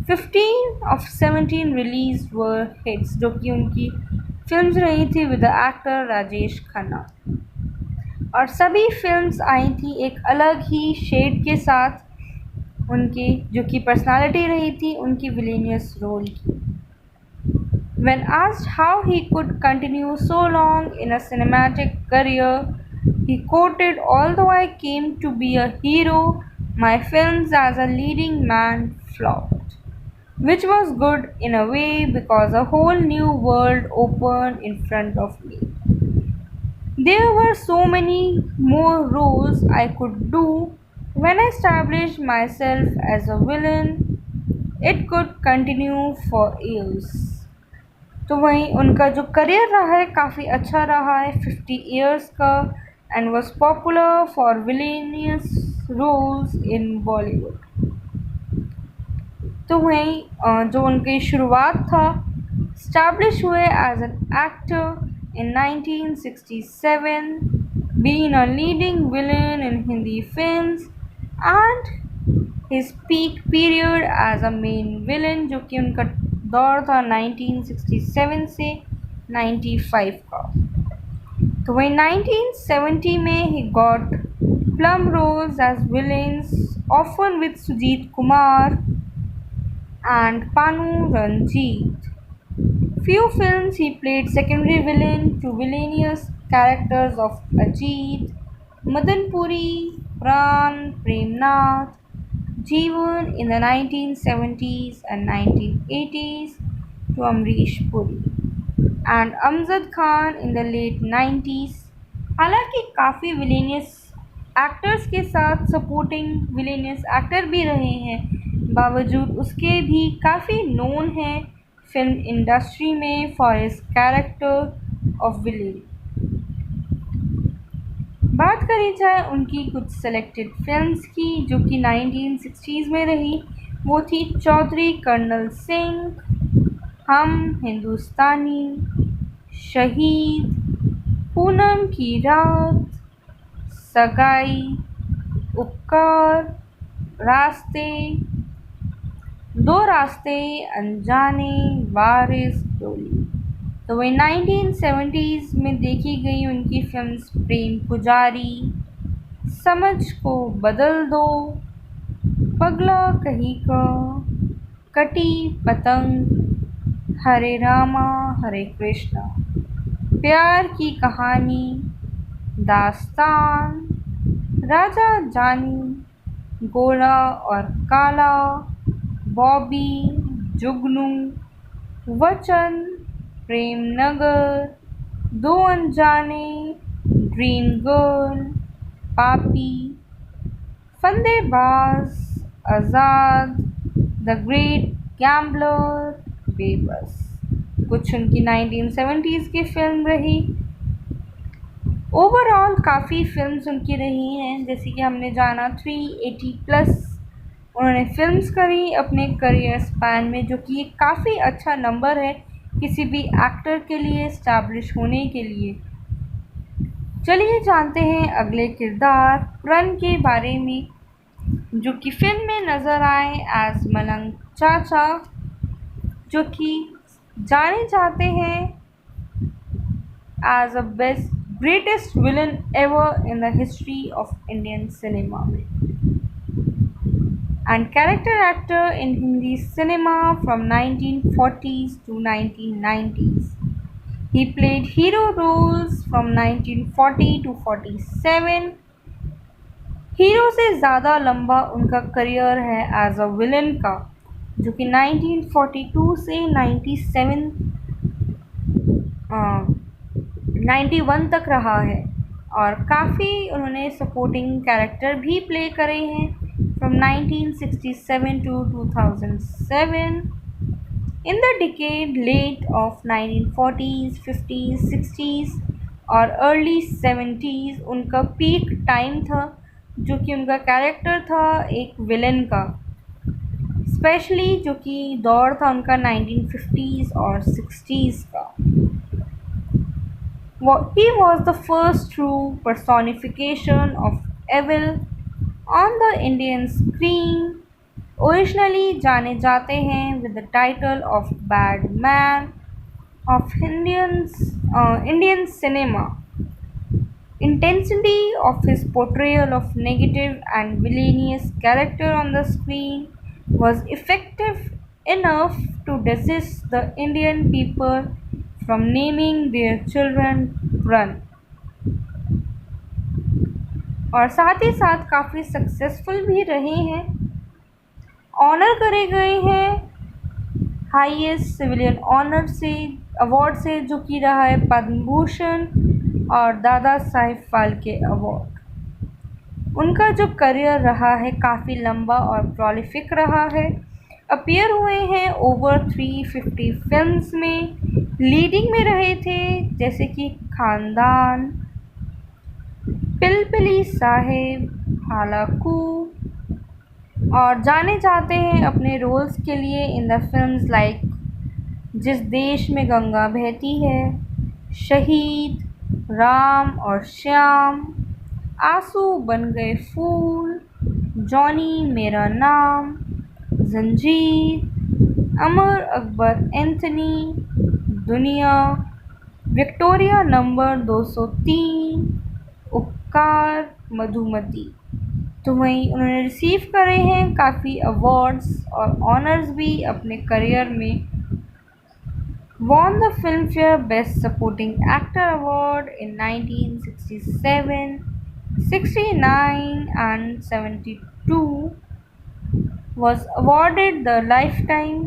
15 of 17 रिलीज वर हिट्स, जो कि उनकी फिल्म्स रही थी with the actor Rajesh Khanna, और सभी फिल्म्स आई थी एक अलग ही शेड के साथ उनके, जो कि पर्सनालिटी रही थी उनकी विलेनियस रोल की। When asked how he could continue so long in a cinematic career, he quoted, "Although I came to be a hero, my films as a leading man flopped, which was good in a way because a whole new world opened in front of me. There were so many more roles I could do. When I established myself as a villain, it could continue for years." तो वहीं उनका जो career रहा है काफ़ी अच्छा रहा है 50 इयर्स का and was popular for villainous roles in Bollywood. तो वहीं जो उनकी शुरुआत था स्टैब्लिश हुए as an actor in 1967 being a leading villain in Hindi films and his peak period as a main villain, जो कि उनका दौर था 1967 से 95 का। तो वही 1970 में he got plum roles as villains, often with Sujit Kumar and Panu Ranjit. Few films he played secondary villain to villainous characters of Ajit, Madan Puri, Pran, Premnath, Jeevan in the 1970s and 1980s to Amrish Puri and Amjad Khan in the late 90s। हालांकि काफ़ी villainous actors के साथ supporting villainous actor भी रहे हैं, बावजूद उसके भी काफ़ी नोन हैं फिल्म इंडस्ट्री में for his character of villain. बात करी जाए उनकी कुछ सेलेक्टेड फिल्म्स की जो कि 1960s में रही, वो थी चौधरी कर्नल सिंह, हम हिंदुस्तानी, शहीद, पूनम की रात, सगाई, उपकार, रास्ते, दो रास्ते, अनजाने, वारिस, डोली। तो वही 1970s में देखी गई उनकी फिल्म्स प्रेम पुजारी, समझ को बदल दो, पगला कहीं का, कटी पतंग, हरे रामा हरे कृष्णा, प्यार की कहानी, दास्तान, राजा जानी, गोरा और काला, बॉबी, जुगनू, वचन, प्रेम नगर, दो अनजाने, ड्रीम गर्ल, पापी, फंदेबाज, आज़ाद, द ग्रेट गैम्बलर, बेबस कुछ उनकी 1970s की फिल्म रही। ओवरऑल काफ़ी फिल्म्स उनकी रही हैं, जैसे कि हमने जाना 380+ उन्होंने फिल्म्स करी अपने करियर स्पैन में, जो कि एक काफ़ी अच्छा नंबर है किसी भी एक्टर के लिए एस्टैब्लिश होने के लिए। चलिए जानते हैं अगले किरदार प्रण के बारे में, जो कि फिल्म में नज़र आए एज मलंग चाचा, जो कि जाने जाते हैं as a best greatest villain ever in the history of Indian cinema में and character actor in Hindi cinema from 1940s to 1990s. He played hero roles from 1940 to 47. Hero से ज़्यादा लंबा उनका करियर है एज अ विलन का, जो कि 1942 से 91 तक रहा है और काफ़ी उन्होंने सपोर्टिंग कैरेक्टर भी प्ले करे हैं from 1967 to 2007. In the decade late of 1940s, 50s, 60s और early 70s उनका पीक टाइम था, जो कि उनका कैरेक्टर था एक विलन का, स्पेशली जो कि दौर था उनका 1950s और 60s का। He was the first true personification of evil on the Indian screen. Originally जाने जाते हैं with the title of Bad Man of Indian cinema. Intensity of his portrayal of negative and villainous character on the screen was effective enough to desist the Indian people from naming their children Pran, और साथ ही साथ काफ़ी successful भी रहे हैं। Honour करे गए हैं हाईएस्ट सिविलियन ऑनर से अवार्ड से, जो कि रहा है पद्म भूषण और दादा साहेब फाल्के अवार्ड। उनका जो करियर रहा है काफ़ी लंबा और प्रोलिफिक रहा है, अपीयर हुए हैं ओवर 350 फिल्म्स में लीडिंग में रहे थे जैसे कि खानदान, पिलपिली साहिब, हालाकू, और जाने जाते हैं अपने रोल्स के लिए इन द फिल्म्स लाइक जिस देश में गंगा बहती है, शहीद, राम और श्याम, आंसू बन गए फूल, जॉनी मेरा नाम, जंजीर, अमर अकबर एंथनी, दुनिया, विक्टोरिया नंबर 203, उपकार, मधुमती। तो वहीं उन्होंने रिसीव करे हैं काफ़ी अवार्ड्स और ऑनर्स भी अपने करियर में। Won the Filmfare Best Supporting Actor Award in 1967, 69 and 72. Was awarded the Lifetime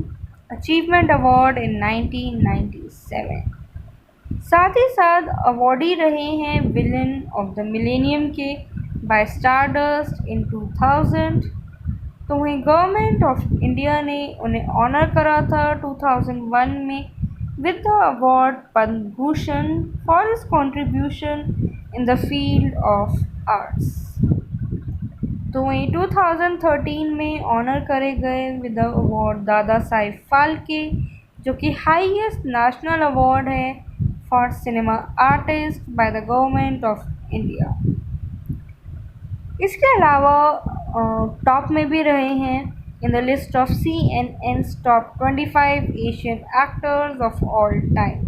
Achievement Award in 1997. साथ ही साथ अवॉर्डी रहे हैं विलन ऑफ द मिलेनियम के बाय स्टारडस्ट इन 2000। तो वहीं गवर्नमेंट ऑफ इंडिया ने उन्हें ऑनर करा था 2001 में with the award Padma Bhushan for his contribution in the field of arts। तो वहीं 2013 में ऑनर करे गए विद द अवार्ड दादा साहिब फाल्के, जो कि हाईएस्ट नेशनल अवार्ड है for cinema artist bye the government of India. इसके अलावा टॉप में भी रहे हैं in the list of CNN's top 25 Asian actors of all time.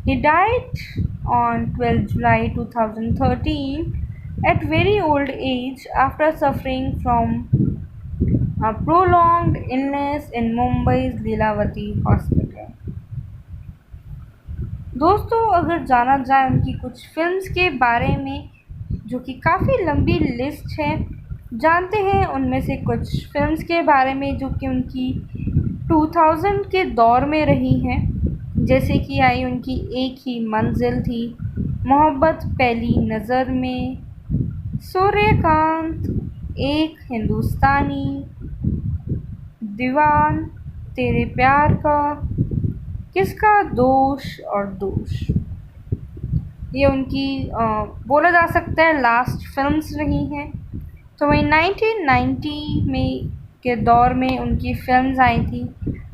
He died on 12 July 2013 at very old age after suffering from a prolonged illness in Mumbai's Lilavati Hospital। दोस्तों, अगर जाना जाए उनकी कुछ फिल्म्स के बारे में, जो कि काफ़ी लंबी लिस्ट है, जानते हैं उनमें से कुछ फिल्म्स के बारे में जो कि उनकी 2000 के दौर में रही हैं। जैसे कि आई उनकी एक ही मंजिल थी, मोहब्बत पहली नज़र में, सूर्यकांत, एक हिंदुस्तानी, दीवान, तेरे प्यार का, किसका दोष और दोष। ये उनकी बोला जा सकता है लास्ट फिल्म्स रही हैं। तो वहीं 1990 में के दौर में उनकी फिल्म्स आई थी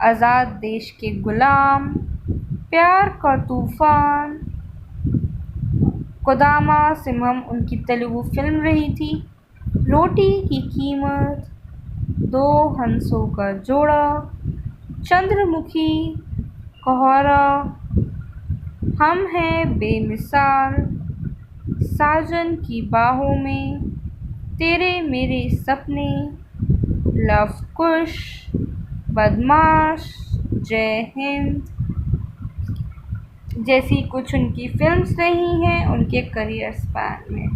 आज़ाद देश के गुलाम, प्यार का तूफ़ान, कोदामा सिंहम उनकी तेलुगु फिल्म रही थी, रोटी की कीमत, दो हंसों का जोड़ा, चंद्रमुखी, कोहरा, हम हैं बेमिसाल, साजन की बाहों में, तेरे मेरे सपने, लव कुश, बदमाश, जय हिंद जैसी कुछ उनकी फिल्म्स रही हैं उनके करियर स्पैन में।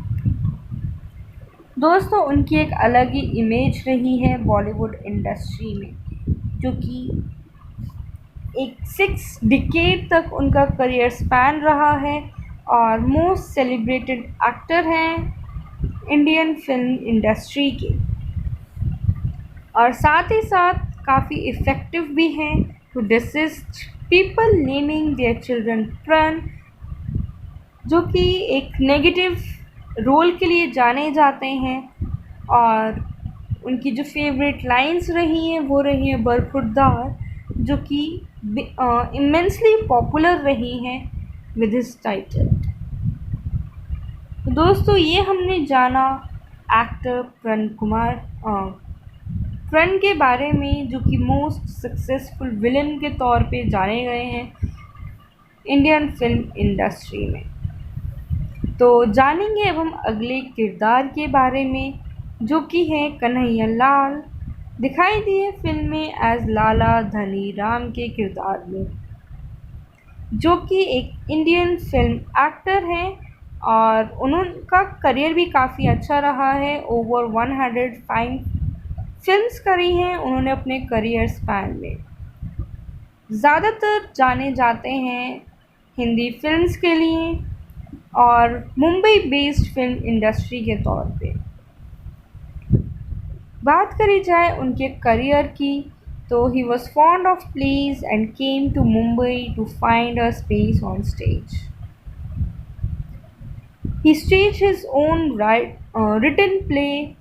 दोस्तों, उनकी एक अलग ही इमेज रही है बॉलीवुड इंडस्ट्री में, जो कि एक 6 डिकेड तक उनका करियर स्पैन रहा है और मोस्ट सेलिब्रेटेड एक्टर हैं इंडियन फिल्म इंडस्ट्री के, और साथ ही साथ काफ़ी इफ़ेक्टिव भी हैं to desist people naming their children Pran, जो कि एक नेगेटिव रोल के लिए जाने जाते हैं। और उनकी जो फेवरेट लाइंस रही हैं वो रही हैं बरखुरदार, जो कि इमेंसली पॉपुलर रही हैं विद हिज टाइटल। तो दोस्तों, ये हमने जाना एक्टर प्रण के बारे में, जो कि मोस्ट सक्सेसफुल विलन के तौर पे जाने गए हैं इंडियन फिल्म इंडस्ट्री में। तो जानेंगे अब हम अगले किरदार के बारे में, जो कि है कन्हैया लाल, दिखाई दिए फिल्म में एज लाला धनी राम के किरदार में, जो कि एक इंडियन फिल्म एक्टर हैं और उनका करियर भी काफ़ी अच्छा रहा है। ओवर 105 फिल्म्स करी हैं उन्होंने अपने करियर स्पैन में। ज़्यादातर जाने जाते हैं हिंदी फिल्म्स के लिए और मुंबई बेस्ड फिल्म इंडस्ट्री के तौर पे। बात करी जाए उनके करियर की, So he was fond of plays and came to Mumbai to find a space on stage. He staged his own written play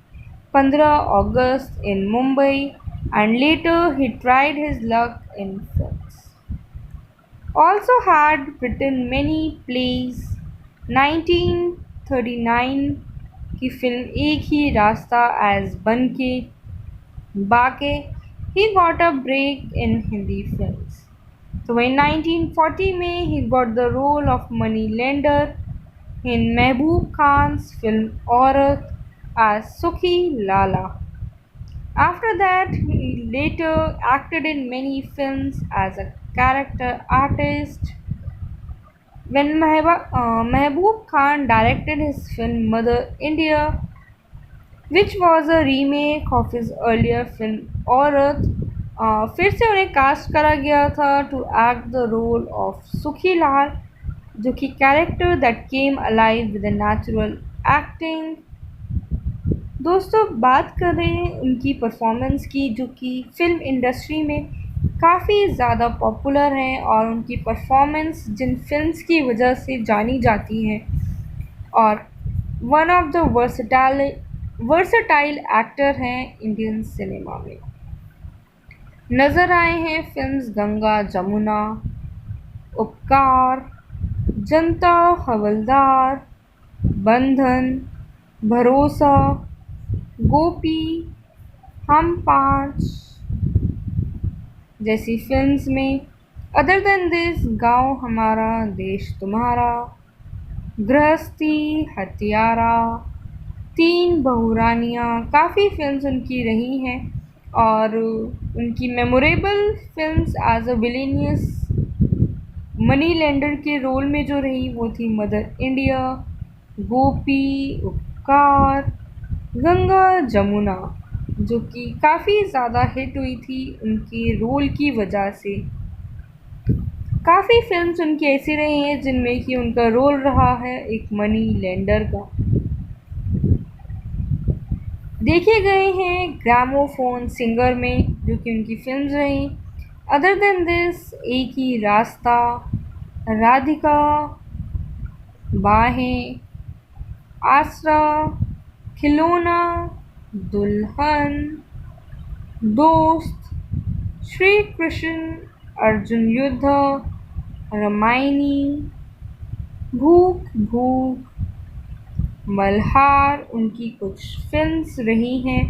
15 August in Mumbai, and later he tried his luck in films. Also had written many plays. 1939 की film एक ही रास्ता as बनके बाके he got a break in Hindi films. So in 1940 में he got the role of money lender in Mehboob Khan's film Aurat as Sukhi Lala. After that, he later acted in many films as a character artist. When Mehboob Khan directed his film Mother India, which was a remake of his earlier film औरत, फिर से उन्हें cast करा गया था to act the role of Sukhilala, जो कि character that came alive with natural acting. दोस्तों, बात कर रहे हैं उनकी परफॉर्मेंस की, जो कि फ़िल्म इंडस्ट्री में काफ़ी ज़्यादा पॉपुलर हैं और उनकी परफॉर्मेंस जिन फिल्म्स की वजह से जानी जाती हैं, और one of the versatile actor हैं इंडियन सिनेमा में। नज़र आए हैं फिल्म्स गंगा जमुना, उपकार, जनता हवलदार, बंधन, भरोसा, गोपी, हम पाँच जैसी फिल्म्स में। अदर देन दिस, गाँव हमारा देश तुम्हारा, गृहस्थी, हत्यारा, तीन बहुरानियाँ, काफ़ी फिल्म्स उनकी रही हैं। और उनकी memorable films as a villainous money lender के रोल में जो रही वो थी मदर इंडिया, गोपी, उपकार, गंगा जमुना, जो कि काफ़ी ज़्यादा हिट हुई थी उनके रोल की वजह से। काफ़ी फिल्म्स उनकी ऐसी रही हैं जिनमें कि उनका रोल रहा है एक मनी लेंडर का। देखे गए हैं ग्रामोफोन सिंगर में, जो कि उनकी फिल्म्स रहीं। अदर देन दिस, एक ही रास्ता, राधिका, बाहें, आसरा, खिलौना, दुल्हन, दोस्त, श्री कृष्ण, अर्जुन युद्ध, रामायणी, भूख भूख, मल्हार उनकी कुछ फिल्म्स रही हैं।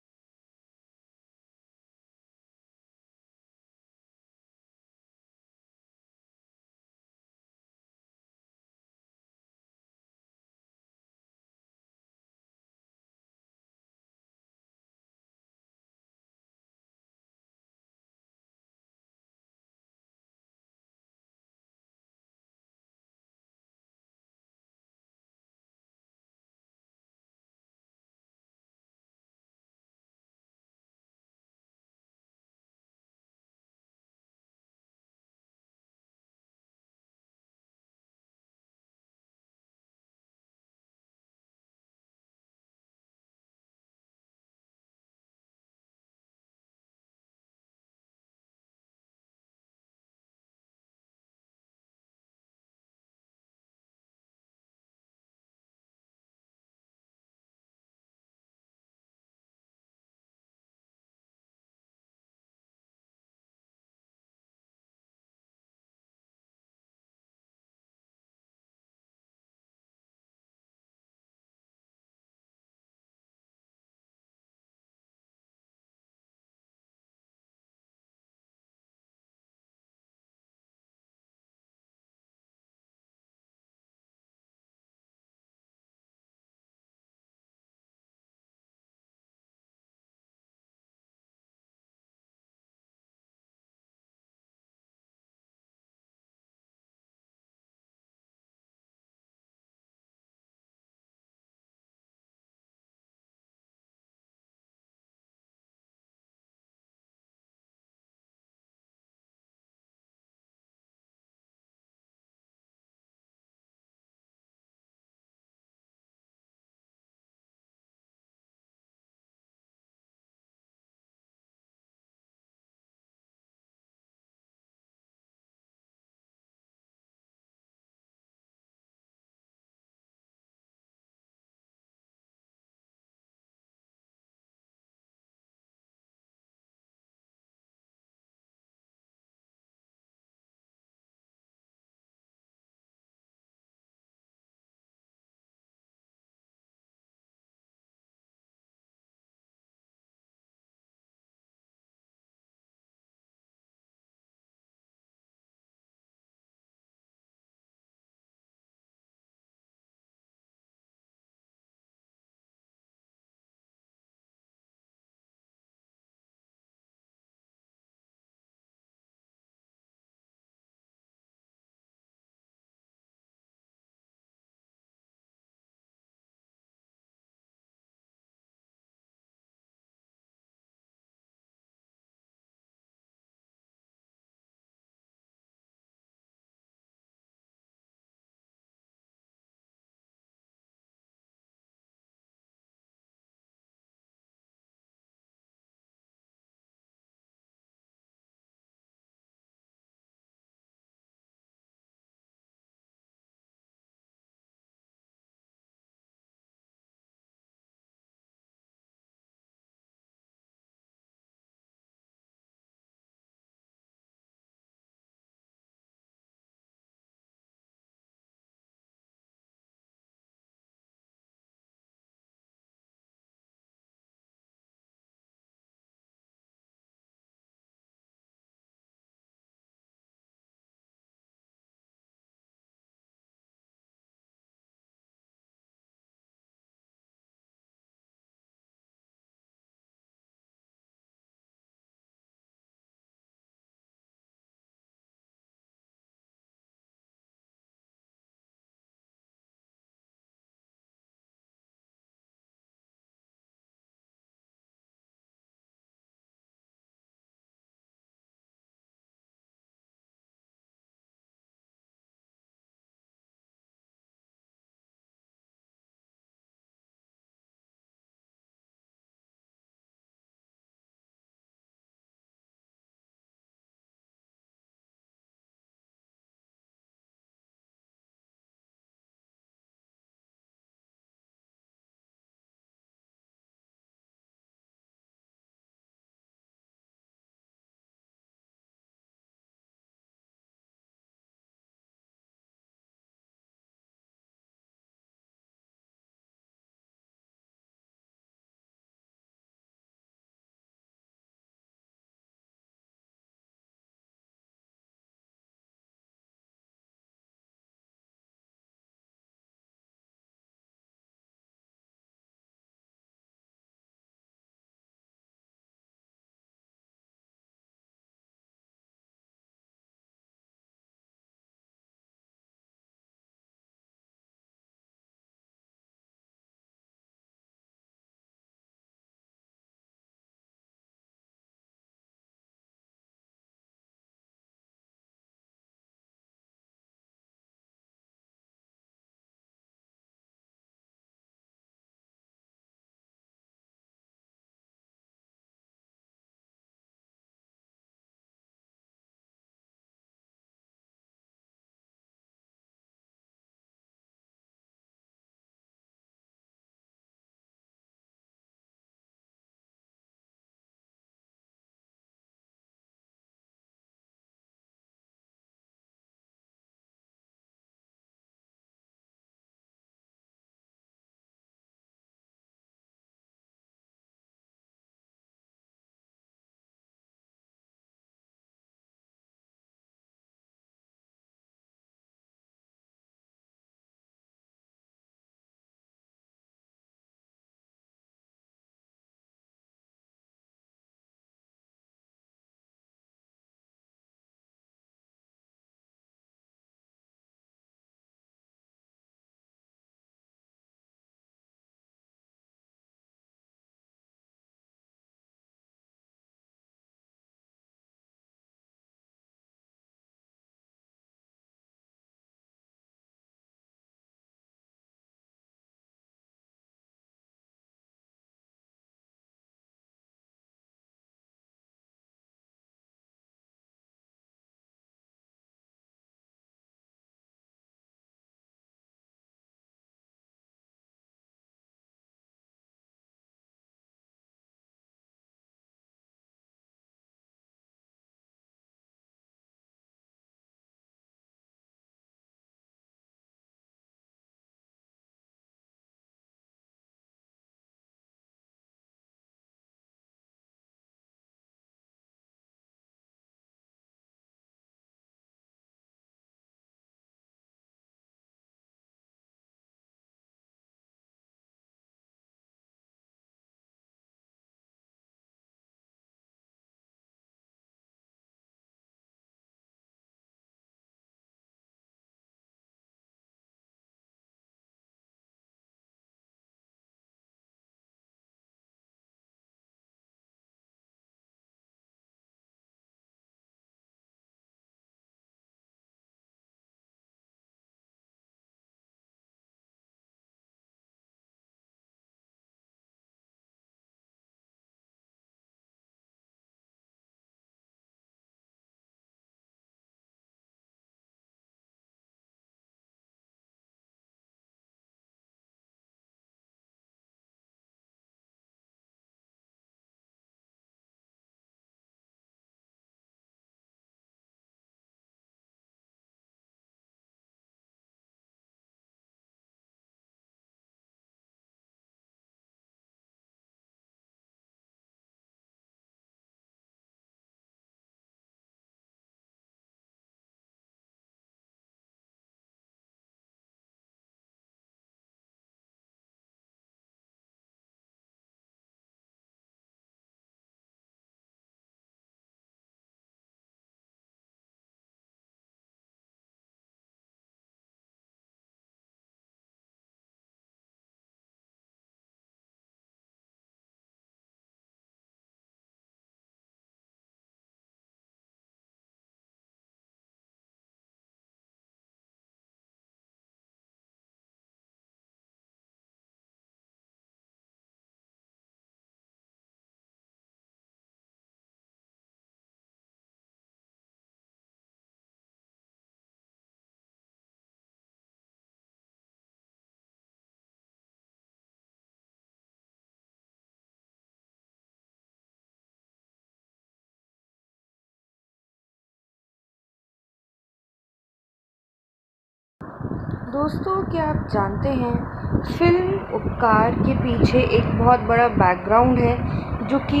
दोस्तों, क्या आप जानते हैं फिल्म उपकार के पीछे एक बहुत बड़ा बैकग्राउंड है जो कि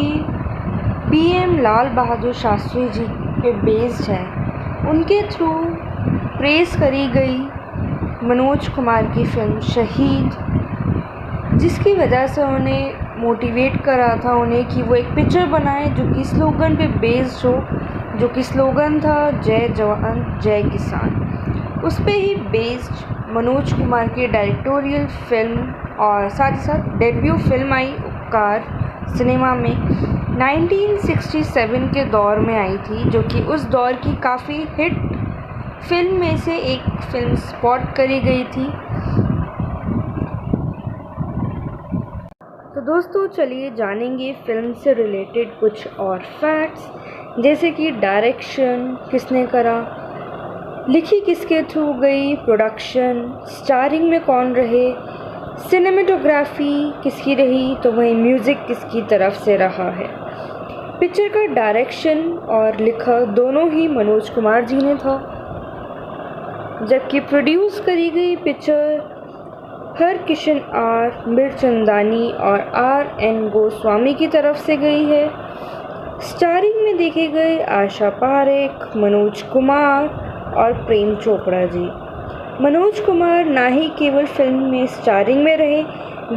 पीएम लाल बहादुर शास्त्री जी पे बेस्ड है। उनके थ्रू प्रेस करी गई मनोज कुमार की फिल्म शहीद, जिसकी वजह से उन्हें मोटिवेट करा था उन्हें कि वो एक पिक्चर बनाए जो कि स्लोगन पे बेस्ड हो, जो कि स्लोगन था जय जवान जय किसान। उस पे ही बेस्ड मनोज कुमार की डायरेक्टोरियल फिल्म और साथ ही साथ डेब्यू फिल्म आई उपकार सिनेमा में 1967 के दौर में आई थी, जो कि उस दौर की काफ़ी हिट फिल्म में से एक फिल्म स्पॉट करी गई थी। तो दोस्तों, चलिए जानेंगे फिल्म से रिलेटेड कुछ और फैक्ट्स, जैसे कि डायरेक्शन किसने करा, लिखी किसके थ्रू गई, प्रोडक्शन, स्टारिंग में कौन रहे, सिनेमेटोग्राफी किसकी रही, तो वहीं म्यूज़िक किसकी तरफ से रहा है। पिक्चर का डायरेक्शन और लिखा दोनों ही मनोज कुमार जी ने था, जबकि प्रोड्यूस करी गई पिक्चर हरकिशन आर मिरचंदानी और RN गोस्वामी की तरफ से गई है। स्टारिंग में देखे गए आशा पारेख, मनोज कुमार और प्रेम चोपड़ा जी। मनोज कुमार ना ही केवल फिल्म में स्टारिंग में रहे,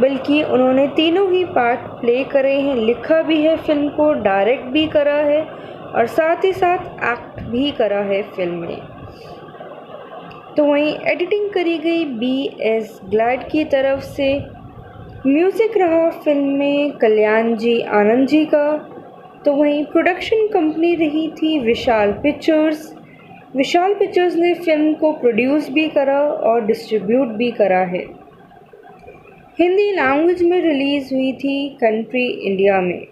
बल्कि उन्होंने तीनों ही पार्ट प्ले करे हैं, लिखा भी है फिल्म को, डायरेक्ट भी करा है और साथ ही साथ एक्ट भी करा है फिल्म में। तो वहीं एडिटिंग करी गई BS ग्लैड की तरफ से। म्यूज़िक रहा फिल्म में कल्याण जी आनंद जी का। तो वहीं प्रोडक्शन कंपनी रही थी विशाल पिक्चर्स। विशाल पिक्चर्स ने फिल्म को प्रोड्यूस भी करा और डिस्ट्रीब्यूट भी करा है। हिंदी लैंग्वेज में रिलीज़ हुई थी कंट्री इंडिया में।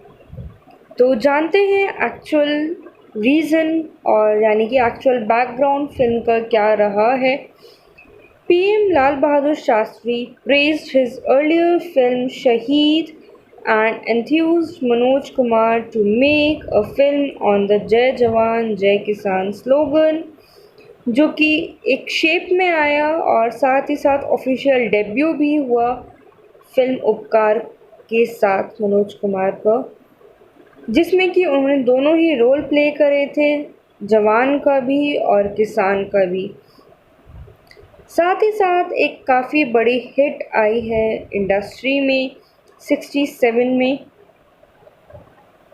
तो जानते हैं एक्चुअल रीज़न और यानी कि एक्चुअल बैकग्राउंड फिल्म का क्या रहा है। PM Lal Bahadur Shastri praised his earlier film Shaheed and enthused Manoj Kumar to make a film on the Jai Jawan Jai Kisan slogan, जो कि एक शेप में आया और साथ ही साथ ऑफिशियल डेब्यू भी हुआ फिल्म उपकार के साथ मनोज कुमार का, जिसमें कि उन्होंने दोनों ही रोल प्ले करे थे, जवान का भी और किसान का भी। साथ ही साथ एक काफ़ी बड़ी हिट आई है इंडस्ट्री में 67 में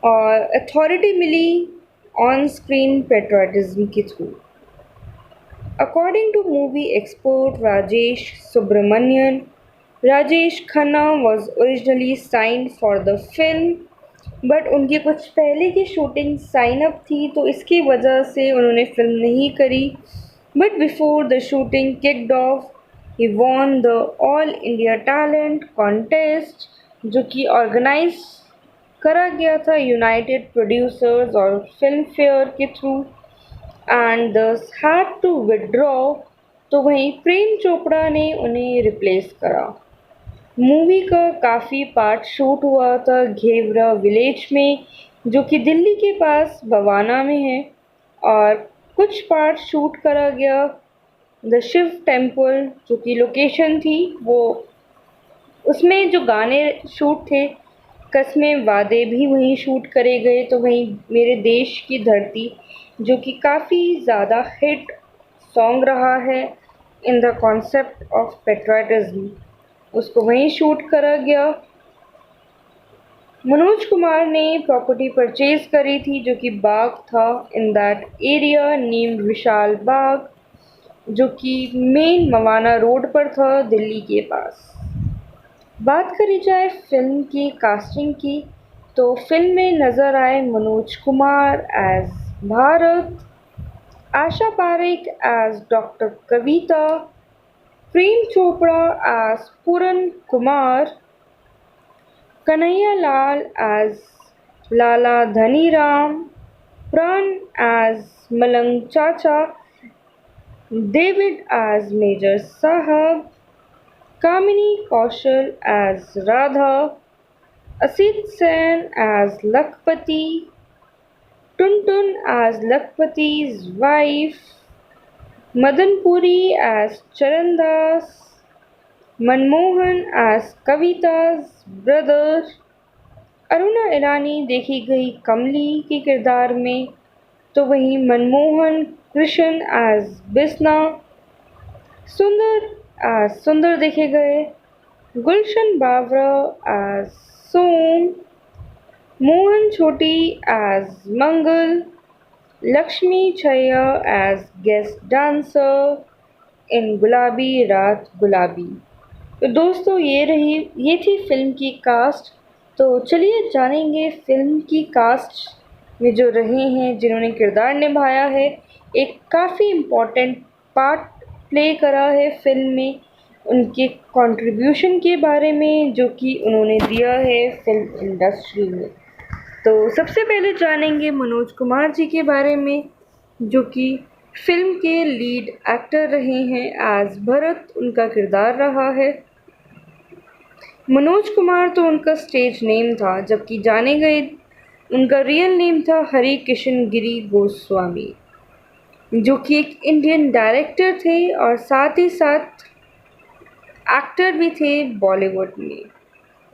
और अथॉरिटी मिली ऑन स्क्रीन पेट्रियटिज्म के through. According to movie expert Rajesh Subramanian, Rajesh Khanna was originally signed for the film, but उनकी कुछ पहले की शूटिंग साइन अप थी, तो इसकी वजह से उन्होंने फिल्म नहीं करी। But before the shooting kicked off, he won the All India Talent Contest, जो कि ऑर्गेनाइज करा गया था यूनाइटेड प्रोड्यूसर्स और फिल्म फेयर के थ्रू, एंड दस हैड टू विड्रॉ। तो वहीं प्रेम चोपड़ा ने उन्हें रिप्लेस करा। मूवी का काफ़ी पार्ट शूट हुआ था घेवरा विलेज में, जो कि दिल्ली के पास बवाना में है, और कुछ पार्ट शूट करा गया द शिव टेम्पल, जो कि लोकेशन थी वो, उसमें जो गाने शूट थे कस्में वादे भी वहीं शूट करे गए। तो वहीं मेरे देश की धरती, जो कि काफ़ी ज़्यादा हिट सॉन्ग रहा है in the concept of patriotism, उसको वहीं शूट करा गया। मनोज कुमार ने प्रॉपर्टी परचेज करी थी, जो कि बाग था इन दैट एरिया नेम्ड विशाल बाग, जो कि मेन मवाना रोड पर था दिल्ली के पास। बात करी जाए फिल्म की कास्टिंग की, तो फिल्म में नज़र आए Manoj Kumar as Bharat, Asha Parekh as doctor Kavita, Prem Chopra as Puran Kumar, Kanhaiya Lal as Lala Dhaniram, Pran as Malang Chacha, David as major Sahab, Kamini Kaushal as Radha, Asit Sen as Lakhpati, Tuntun as Lakhpati's wife, Madanpuri as Charandas, Manmohan as Kavita's brother, Aruna Irani देखी गई कमली के किरदार में, तो वहीं मनमोहन कृष्ण as बिस्ना, सुंदर as सुंदर देखे गए, गुलशन बावरा as सोम, मोहन छोटी as मंगल, लक्ष्मी छैया as guest dancer इन गुलाबी रात गुलाबी। तो दोस्तों ये थी फिल्म की कास्ट। तो चलिए जानेंगे फिल्म की कास्ट में जो रहे हैं, जिन्होंने किरदार निभाया है, एक काफ़ी इम्पोर्टेंट पार्ट प्ले करा है फिल्म में, उनके कंट्रीब्यूशन के बारे में जो कि उन्होंने दिया है फिल्म इंडस्ट्री में। तो सबसे पहले जानेंगे मनोज कुमार जी के बारे में, जो कि फिल्म के लीड एक्टर रहे हैं। एज भरत उनका किरदार रहा है। मनोज कुमार तो उनका स्टेज नेम था, जबकि जाने गए उनका रियल नेम था हरि किशन गिरी गोस्वामी, जो कि एक इंडियन डायरेक्टर थे और साथ ही साथ एक्टर भी थे बॉलीवुड में।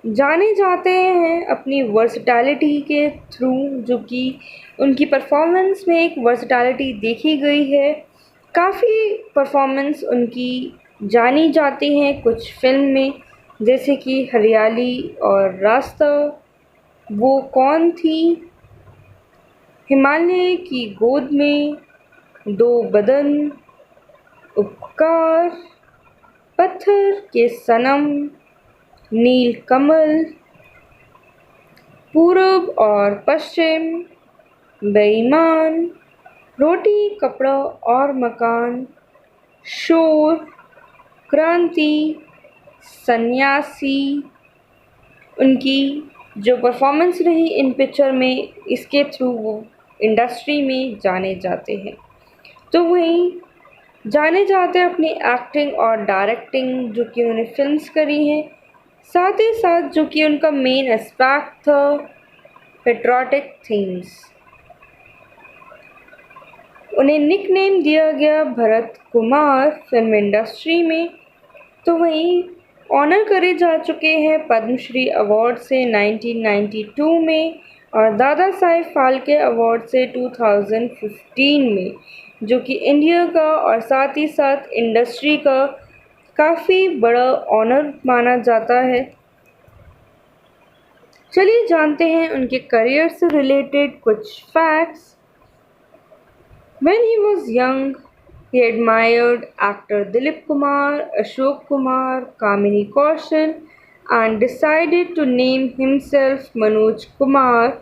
जाने जाते हैं अपनी वर्सटैलिटी के थ्रू, जो कि उनकी परफॉर्मेंस में एक वर्सटैलिटी देखी गई है। काफ़ी परफॉर्मेंस उनकी जानी जाती हैं कुछ फिल्म में, जैसे कि हरियाली और रास्ता, वो कौन थी, हिमालय की गोद में, दो बदन, उपकार, पत्थर के सनम, नील कमल, पूरब और पश्चिम, बेईमान, रोटी कपड़ा और मकान, शोर, क्रांति, सन्यासी। उनकी जो परफॉर्मेंस रही इन पिक्चर में, इसके थ्रू वो इंडस्ट्री में जाने जाते हैं। तो वहीं जाने जाते हैं अपनी एक्टिंग और डायरेक्टिंग, जो कि उन्होंने फिल्म्स करी हैं। साथ ही साथ जो कि उनका मेन एस्पेक्ट था पेट्रियोटिक थीम्स। उन्हें निक नेम दिया गया भरत कुमार फिल्म इंडस्ट्री में। तो वहीं ऑनर करे जा चुके हैं पद्मश्री अवार्ड से 1992 में और दादा साहेब फाल्के अवार्ड से 2015 में, जो कि इंडिया का और साथ ही साथ इंडस्ट्री का काफ़ी बड़ा ऑनर माना जाता है। चलिए जानते हैं उनके करियर से रिलेटेड कुछ facts. When he was young, he admired actor Dilip Kumar, Ashok Kumar, Kamini Kaushal, and decided to name himself Manoj Kumar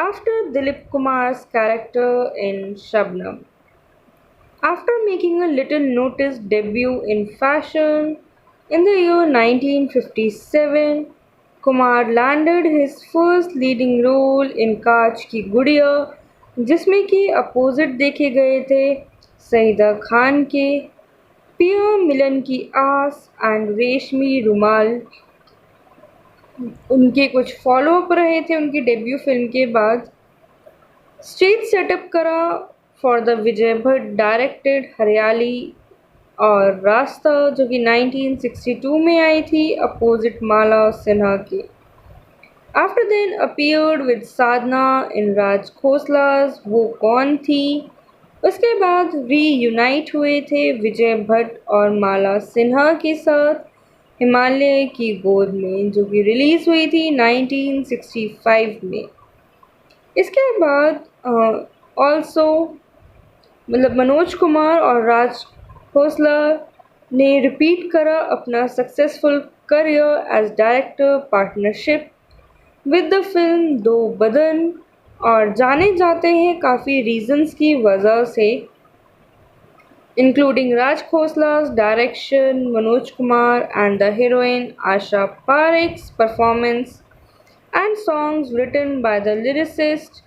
after Dilip Kumar's character in Shabnam. After making a little noticed debut in fashion in the year 1957, Kumar landed his first leading role in कांच की गुड़िया, जिसमें कि opposite देखे गए थे सईदा खान के, पिया मिलन की आस एंड रेशमी रुमाल। उनके कुछ फॉलोअप रहे थे उनकी डेब्यू फिल्म के बाद। स्टेज सेटअप करा for the Vijay Bhatt directed हरियाली और रास्ता, जो कि 1962 में आई थी अपोजिट माला सिन्हा के। आफ्टर देन अपीयर्ड विद साधना इन राज खोसला's वो कौन थी। उसके बाद रीयूनाइट हुए थे विजय भट्ट और माला सिन्हा के साथ हिमालय की गोद में, जो कि रिलीज़ हुई थी 1965 में। इसके बाद ऑल्सो मनोज कुमार और राज खोसला ने रिपीट करा अपना successful career as director partnership with the film Do Badan, और जाने जाते हैं काफ़ी रीजंस की वजह से, including Raj Khosla's direction, Manoj Kumar and the heroine Asha Parekh's performance and songs written by the lyricist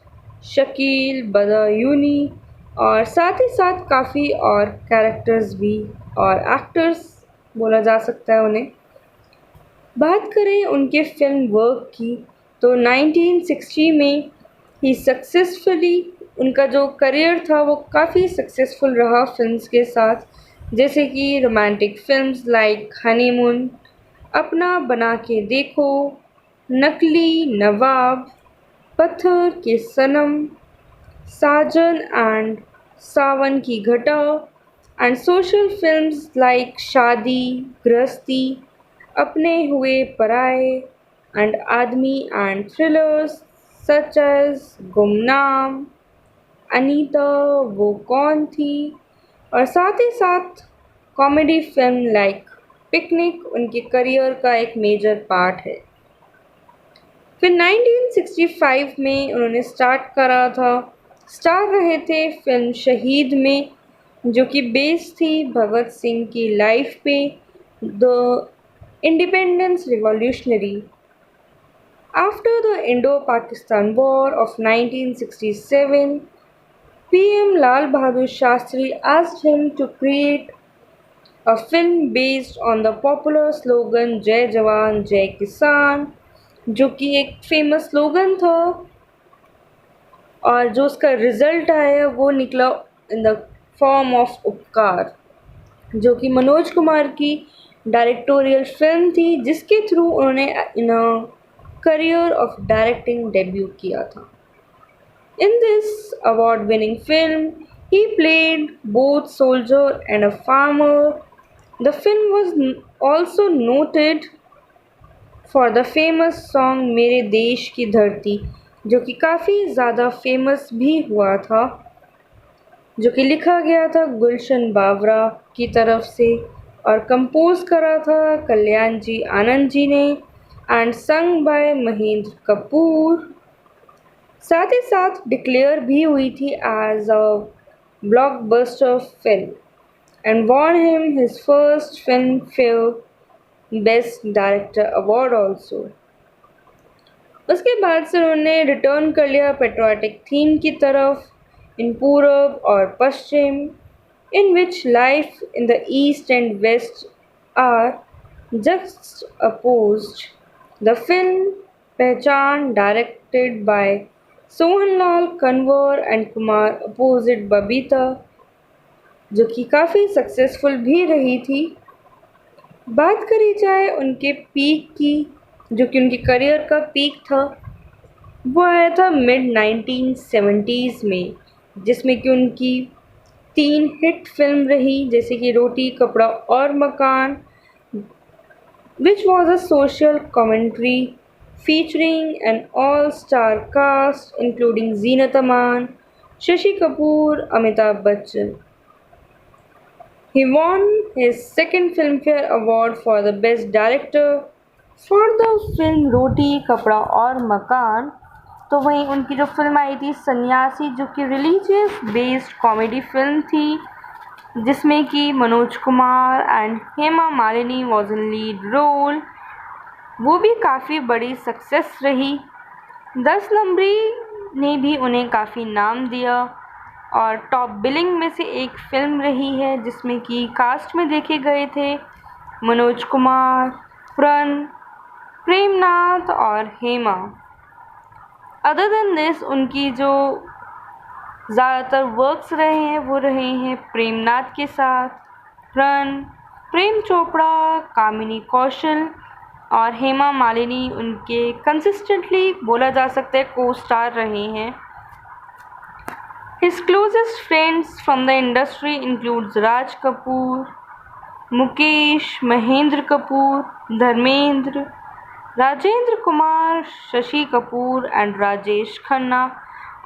Shakeel Badayuni, और साथ ही साथ काफ़ी और कैरेक्टर्स भी और एक्टर्स बोला जा सकता है उन्हें। बात करें उनके फिल्म वर्क की, तो 1960 में ही सक्सेसफुली उनका जो करियर था वो काफ़ी सक्सेसफुल रहा फिल्म्स के साथ, जैसे कि रोमांटिक फिल्म्स लाइक हनीमून, अपना बना के देखो, नकली नवाब, पत्थर के सनम, साजन एंड सावन की घटा, एंड सोशल फिल्म्स लाइक शादी, गृहस्थी, अपने हुए पराए, एंड आदमी, एंड थ्रिलर्स सच एज गुमनाम, अनीता वो कौन थी, और साथ ही साथ कॉमेडी फिल्म लाइक पिकनिक उनके करियर का एक मेजर पार्ट है। फिर 1965 में उन्होंने स्टार रहे थे फिल्म शहीद में, जो कि बेस्ड थी भगत सिंह की लाइफ पे, the independence revolutionary. After the Indo-Pakistan war of 1967, PM Lal Bahadur Shastri asked him to create a film based on the popular slogan Jai Jawan Jai Kisan, जो कि एक फेमस स्लोगन था, और जो उसका रिजल्ट आया वो निकला इन द फॉर्म ऑफ उपकार, जो कि मनोज कुमार की डायरेक्टोरियल फिल्म थी, जिसके थ्रू उन्होंने in career of directing debut किया था। In this award-winning film, he played both soldier and a farmer. The film was also noted for the famous song मेरे देश की धरती, जो कि काफ़ी ज़्यादा फेमस भी हुआ था, जो कि लिखा गया था गुलशन बावरा की तरफ से और कंपोज करा था कल्याण जी आनंद जी ने, and sung by Mahendra Kapoor. साथ ही साथ डिक्लेयर भी हुई थी as a blockbuster film and won him his first Filmfare best director award also. उसके बाद से उन्होंने रिटर्न कर लिया पेट्रियाटिक थीम की तरफ इन पूरब और Paschim, in which life in the east and west are just opposed. The film Pehchan directed by Sohanlal Kanwar and Kumar opposite Babita, जो कि काफ़ी सक्सेसफुल भी रही थी। बात करी जाए उनके पीक की, जो कि उनके करियर का पीक था, वो आया था मिड 1970s में, जिसमें कि उनकी 3 हिट फिल्म रही, जैसे कि रोटी कपड़ा और मकान, which was a social commentary featuring an all-star cast including Zeenat Aman, Shashi Kapoor, Amitabh Bachchan. He won his second Filmfare Award for the Best Director for the film रोटी कपड़ा और मकान। तो वहीं उनकी जो फिल्म आई थी सन्यासी, जो कि रिलीजियस बेस्ड कॉमेडी फिल्म थी, जिसमें कि Manoj Kumar and Hema Malini was in lead role, वो भी काफ़ी बड़ी सक्सेस रही। 10 नंबरी ने भी उन्हें काफ़ी नाम दिया और टॉप बिलिंग में से एक फिल्म रही है, जिसमें कि कास्ट में देखे गए थे मनोज कुमार, प्रण, प्रेमनाथ और हेमा। अदर देन दिस उनकी जो ज़्यादातर वर्क्स रहे हैं वो रहे हैं प्रेमनाथ के साथ, प्रण, प्रेम चोपड़ा, कामिनी कौशल और हेमा मालिनी उनके कंसिस्टेंटली बोला जा सकता है को स्टार रहे हैं। His closest friends from the industry includes Raj Kapoor, Mukesh, Mahendra Kapoor, Dharmendra, Rajendra Kumar, Shashi Kapoor and Rajesh Khanna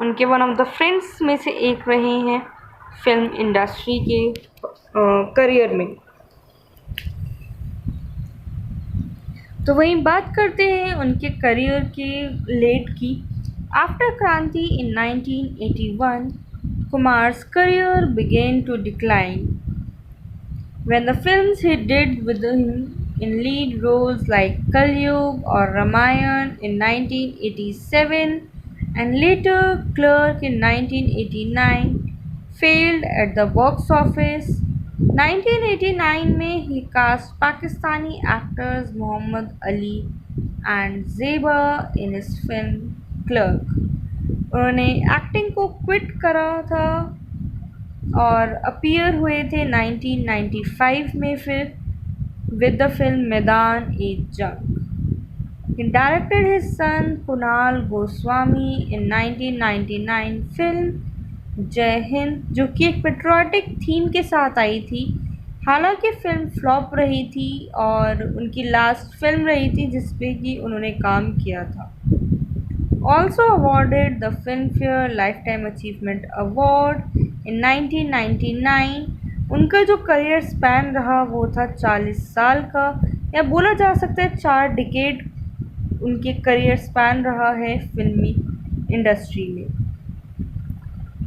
उनके वन ऑफ द फ्रेंड्स में से एक रहे हैं फिल्म इंडस्ट्री के करियर में। तो वहीं बात करते हैं उनके करियर के लेट की। आफ्टर क्रांति इन 1981, Kumar's career began to decline when the films he did with him in lead roles like Kalyug or Ramayan in 1987 and later Clerk in 1989 failed at the box office. 1989 में he cast Pakistani actors Muhammad Ali and Zeba in his film Clerk. उन्होंने acting को quit करा था और appear हुए थे 1995 में फिर with the film मैदान ए जंग. He directed his son Kunal Goswami in 1999 film जय हिंद, जो कि एक पेट्रियाटिक थीम के साथ आई थी. हालांकि फिल्म फ्लॉप रही थी और उनकी लास्ट फिल्म रही थी जिसपे कि उन्होंने काम किया था. Also awarded the Filmfare Lifetime Achievement Award in 1999. उनका जो करियर स्पैन रहा वो था 40 साल का, या बोला जा सकता है 4 डिकेड उनके करियर स्पैन रहा है फिल्मी इंडस्ट्री में.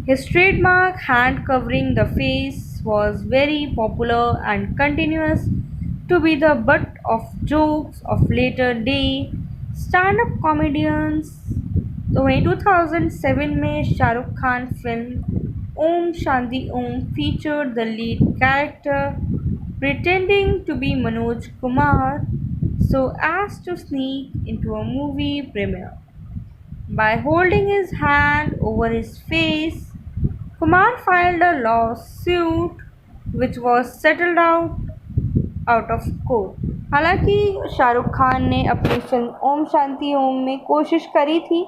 His trademark hand covering the face was very popular and continues to be the butt of jokes of later day stand-up comedians. तो वहीं 2007 में Shahrukh Khan film Om Shanti Om featured the lead character pretending to be Manoj Kumar so as to sneak into a movie premiere. By holding his hand over his face, Kumar filed a lawsuit which was settled out of court. हालांकि शाहरुख खान ने अपनी film Om Shanti ओम में कोशिश करी थी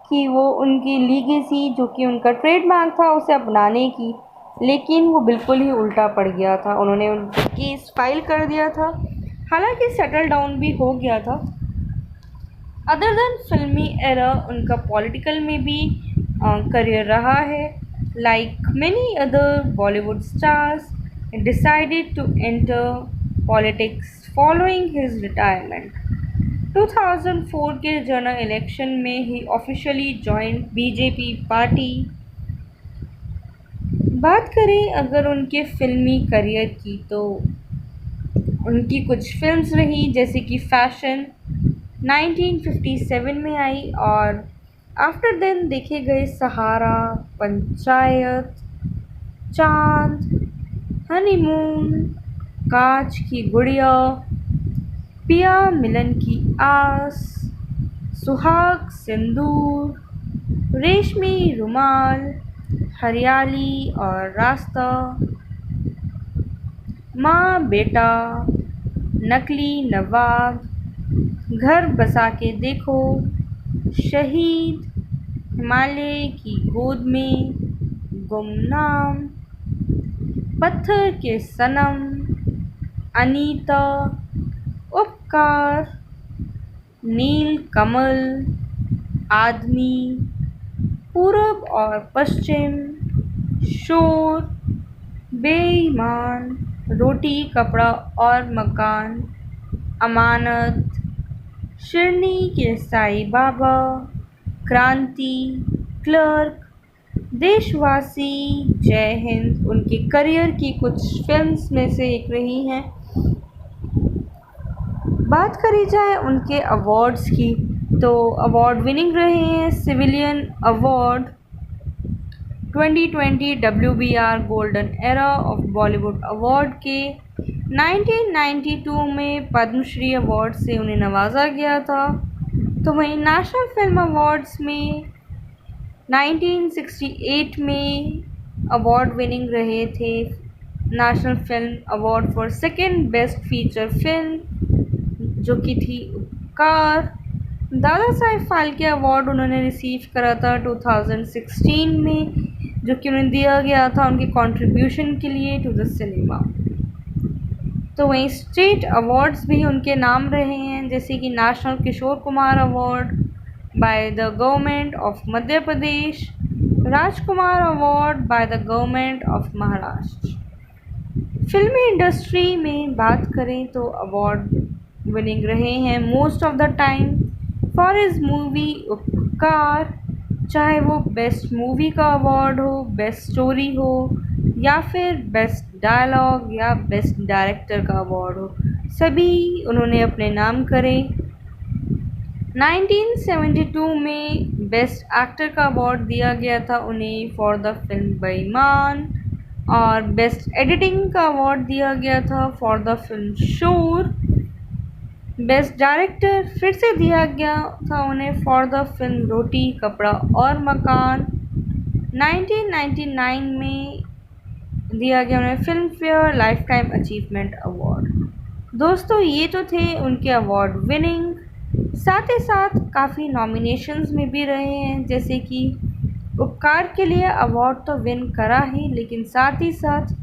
कि वो उनकी लीगेसी जो कि उनका ट्रेडमार्क था उसे अपनाने की, लेकिन वो बिल्कुल ही उल्टा पड़ गया था. उन्होंने उनका केस फाइल कर दिया था, हालांकि सेटल डाउन भी हो गया था. अदर देन फिल्मी एरा उनका पॉलिटिकल में भी करियर रहा है. Like many other Bollywood stars decided to enter politics following his retirement. 2004 के जनरल इलेक्शन में ही ऑफिशियली जॉइंड बीजेपी पार्टी. बात करें अगर उनके फिल्मी करियर की तो उनकी कुछ फिल्म्स रही जैसे कि फैशन 1957 में आई और आफ्टर देन देखे गए सहारा, पंचायत, चांद, हनीमून, कांच की गुड़िया, पिया मिलन की आस, सुहाग सिंदूर, रेशमी रुमाल, हरियाली और रास्ता, माँ बेटा, नकली नवाब, घर बसा के देखो, शहीद, हिमालय की गोद में, गुमनाम, पत्थर के सनम, अनीता, उपकार, नील कमल, आदमी, पूरब और पश्चिम, शोर, बेईमान, रोटी कपड़ा और मकान, अमानत, शिरनी के साईं बाबा, क्रांति, क्लर्क, देशवासी, जय हिंद उनके करियर की कुछ फिल्म्स में से एक रही हैं. बात करी जाए उनके अवार्ड्स की तो अवार्ड विनिंग रहे हैं civilian award 2020 WBR golden era of Bollywood award के 1992 में पद्मश्री अवार्ड से उन्हें नवाजा गया था. तो वहीं नेशनल फिल्म अवार्ड्स में 1968 में अवार्ड विनिंग रहे थे national film award for second best feature film जो कि थी उपकार. दादा साहेब फाल्के अवार्ड उन्होंने रिसीव करा था 2016 में जो कि उन्हें दिया गया था उनके कंट्रीब्यूशन के लिए टू द सिनेमा. तो वहीं स्टेट अवार्ड्स भी उनके नाम रहे हैं जैसे कि national Kishore Kumar award by the government of Madhya Pradesh, Rajkumar award by the government of Maharashtra. फिल्मी इंडस्ट्री में बात करें तो अवार्ड विनिंग रहे हैं most of the time for his movie उपकार, चाहे वो बेस्ट मूवी का अवार्ड हो, बेस्ट स्टोरी हो या फिर बेस्ट डायलॉग या बेस्ट डायरेक्टर का अवार्ड हो, सभी उन्होंने अपने नाम करे. 1972 में बेस्ट एक्टर का अवार्ड दिया गया था उन्हें फॉर द फिल्म बेईमान और बेस्ट एडिटिंग का अवार्ड दिया गया था फॉर द फिल्म शोर. बेस्ट डायरेक्टर फिर से दिया गया था उन्हें फॉर द फिल्म रोटी कपड़ा और मकान। 1999 में दिया गया उन्हें film fair life time achievement award. दोस्तों ये तो थे उनके अवार्ड विनिंग, साथ ही साथ काफ़ी नॉमिनेशंस में भी रहे हैं, जैसे कि उपकार के लिए अवार्ड तो विन करा ही, लेकिन साथ ही साथ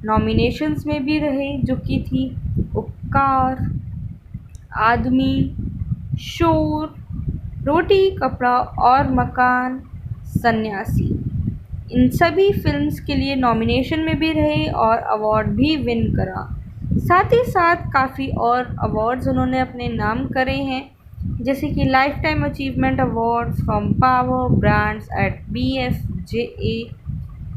नॉमिनेशंस में भी रहे, जो कि थी उपकार, आदमी, शोर, रोटी कपड़ा और मकान, सन्यासी। इन सभी फिल्म्स के लिए नॉमिनेशन में भी रहे और अवार्ड भी विन करा। साथ ही साथ काफ़ी और अवार्ड्स उन्होंने अपने नाम करे हैं, जैसे कि life time achievement award from power brands at BFJA,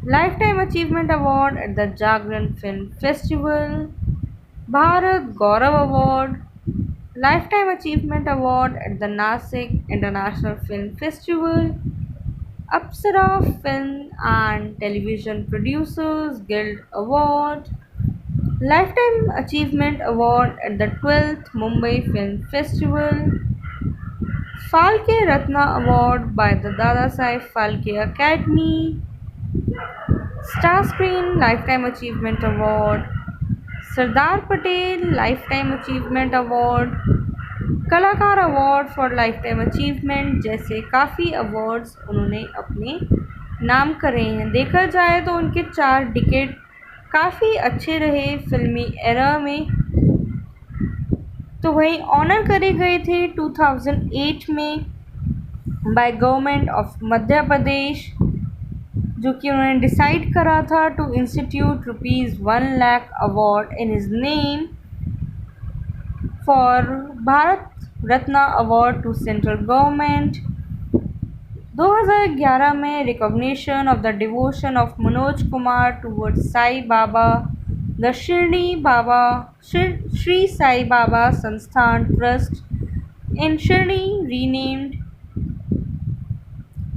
life time achievement award at the Jagran film festival, Bharat Gaurav award, life time achievement award at the Nashik international film festival, Apsara film and television producers guild award, lifetime achievement award at the 12th Mumbai film festival, Phalke Ratna award by the Dada Saheb Phalke academy, star screen lifetime achievement award, Sardar Patel lifetime achievement award, कलाकार award for lifetime achievement जैसे काफ़ी awards उन्होंने अपने नाम करे हैं। देखा जाए तो उनके 4 डिकेड काफ़ी अच्छे रहे फिल्मी एरा में। तो वही ऑनर करे गए थे 2008 में by government of Madhya Pradesh, जो कि उन्होंने डिसाइड करा था to institute ₹1 lakh award in his name for Bharat Ratna award to central government. 2011 में recognition of the devotion of Manoj Kumar towards Sai Baba, the Shri Sai Baba Sansthan trust in Shirdi renamed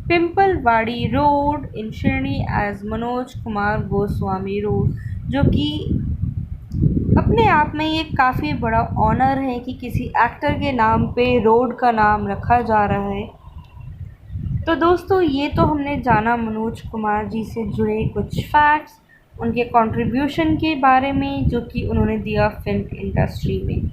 Pimpalwadi road in Shirdi as Manoj Kumar Goswami road, जो कि अपने आप में ये काफ़ी बड़ा ऑनर है कि किसी एक्टर के नाम पे रोड का नाम रखा जा रहा है। तो दोस्तों ये तो हमने जाना मनोज कुमार जी से जुड़े कुछ फैक्ट्स, उनके कंट्रीब्यूशन के बारे में जो कि उन्होंने दिया फिल्म इंडस्ट्री में।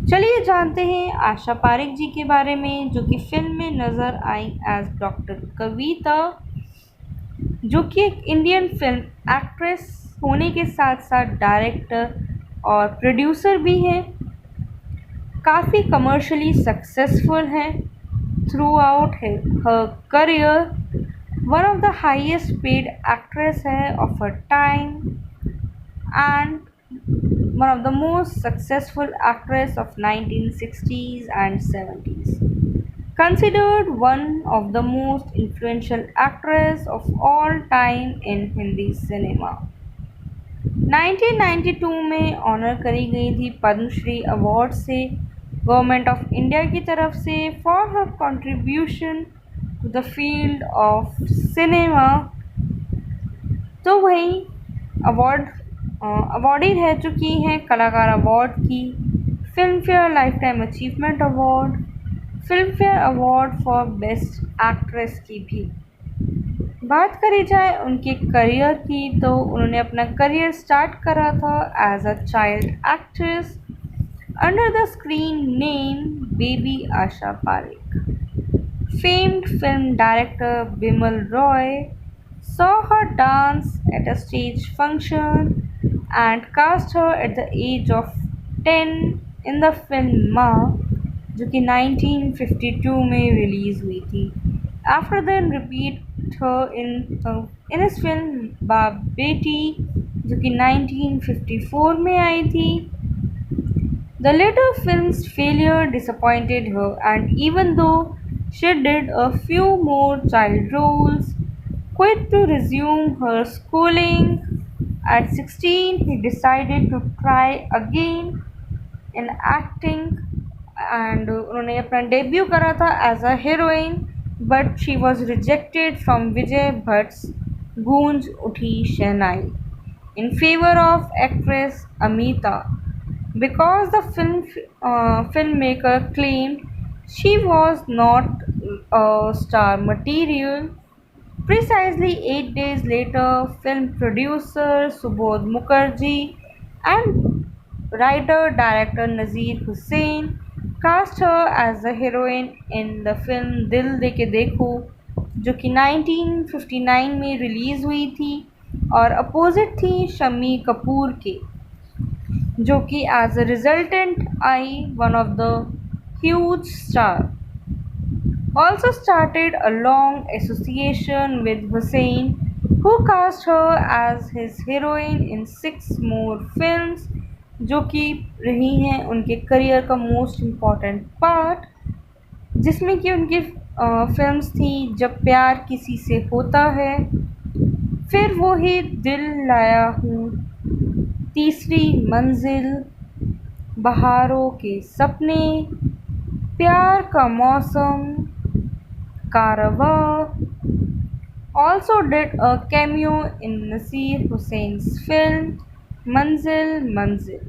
चलिए जानते हैं आशा पारेख जी के बारे में, जो कि फिल्म में नज़र आई एज डॉक्टर कविता, जो कि एक इंडियन फिल्म एक्ट्रेस होने के साथ साथ डायरेक्टर और प्रोड्यूसर भी हैं। काफ़ी कमर्शियली सक्सेसफुल हैं throughout her career, one of the highest paid actress है of her time and one of the most successful actress of 1960s and 70s, considered one of the most influential actress of all time in Hindi cinema। 1992 में honour करी गई थी Padmashri award से government of India की तरफ से for her contribution to the field of cinema. तो वही अवार्डी रह चुकी हैं कलाकार अवार्ड की, Filmfare life time achievement award, Filmfare award for best actress की भी। बात करी जाए उनके करियर की तो उन्होंने अपना करियर स्टार्ट करा था as a child actress under the screen name baby Asha Parekh. Famed film director Bimal Roy saw her dance at a stage function and cast her at the age of 10 in the film माँ, जो कि 1952 में release हुई थी। After then repeat her in his film बाप बेटी, जो कि 1954 में आई थी। The later film's failure disappointed her, and even though she did a few more child roles, quit to resume her schooling. At 16, he decided to try again in acting and उन्होंने अपना debut करा था as a heroine, but she was rejected from Vijay Bhatt's Goonj Uthi Shehnai in favour of actress Amita. because the filmmaker claimed she was not a star material. Precisely 8 days later, film producer Subodh Mukherjee and writer-director Nazir Hussain cast her as the heroine in the film दिल दे के देखो, जो कि 1959 में release हुई थी और opposite थी शम्मी कपूर के, जो कि as a resultant I one of the huge star. Also started a long association with Hussain, who cast her as his heroine in 6 more films, जो कि रही हैं उनके करियर का मोस्ट इम्पॉर्टेंट पार्ट, जिसमें कि उनकी फिल्म्स थी जब प्यार किसी से होता है, फिर वो ही दिल लाया हूँ, तीसरी मंजिल, बहारों के सपने, प्यार का मौसम, कारवा. Also did a cameo in Nasir Hussain's film Manzil Manzil,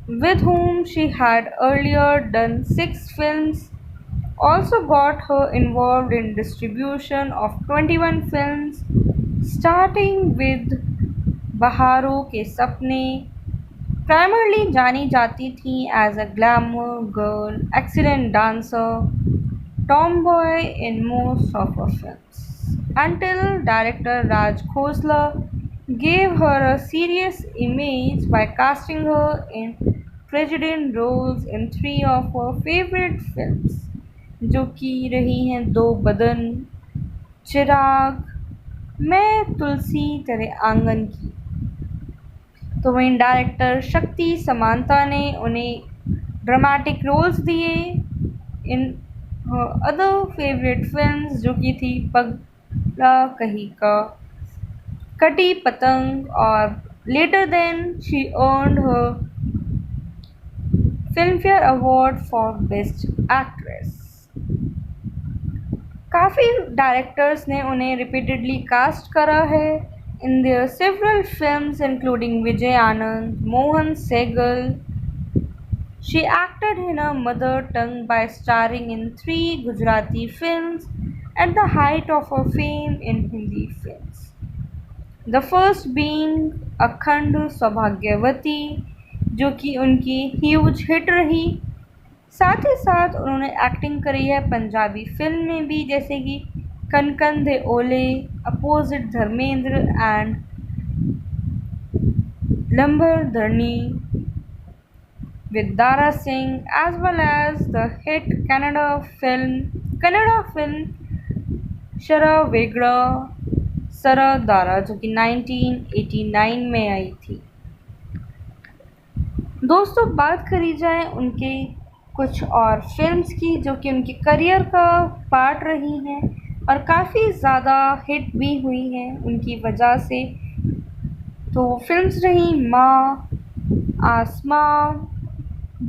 with whom she had earlier done 6 films. Also got her involved in distribution of 21 films, starting with बहारों के सपने. Primarily जानी जाती थी as a glamour girl, excellent dancer, tomboy in most of her films, until director Raj Khosla gave her a serious image by casting her in president roles in 3 of her favorite films, जो कि रही हैं दो बदन, चिराग, मैं तुलसी तेरे आंगन की. तो वहीं डायरेक्टर शक्ति समांता ने उन्हें ड्रामेटिक रोल्स दिए इन अदर फेवरेट फिल्म्स, जो कि थी पगला कहीं का, कटी पतंग, और later then she earned her Filmfare award for best actress. काफ़ी डायरेक्टर्स ने उन्हें रिपीटेडली कास्ट करा है in their several films including Vijay Anand, Mohan Segal. She acted in her mother tongue by starring in 3 Gujarati films at the height of her fame in Hindi films. The first being अखंड सौभाग्यवती, जो कि उनकी huge hit रही. साथ ही साथ उन्होंने एक्टिंग करी है पंजाबी फिल्म में भी, जैसे कि कन कन De Ohle, opposite Dharmendra and Lambardarni with Dara Singh, as well as the hit Kannada film Shara Vegra Sara Dara, जो कि 1989 में आई थी. दोस्तों, बात करी जाए उनके कुछ और फिल्म्स की जो कि उनके करियर का पार्ट रही हैं और काफ़ी ज़्यादा हिट भी हुई हैं उनकी वजह से. तो फिल्म्स रही माँ, आसमां,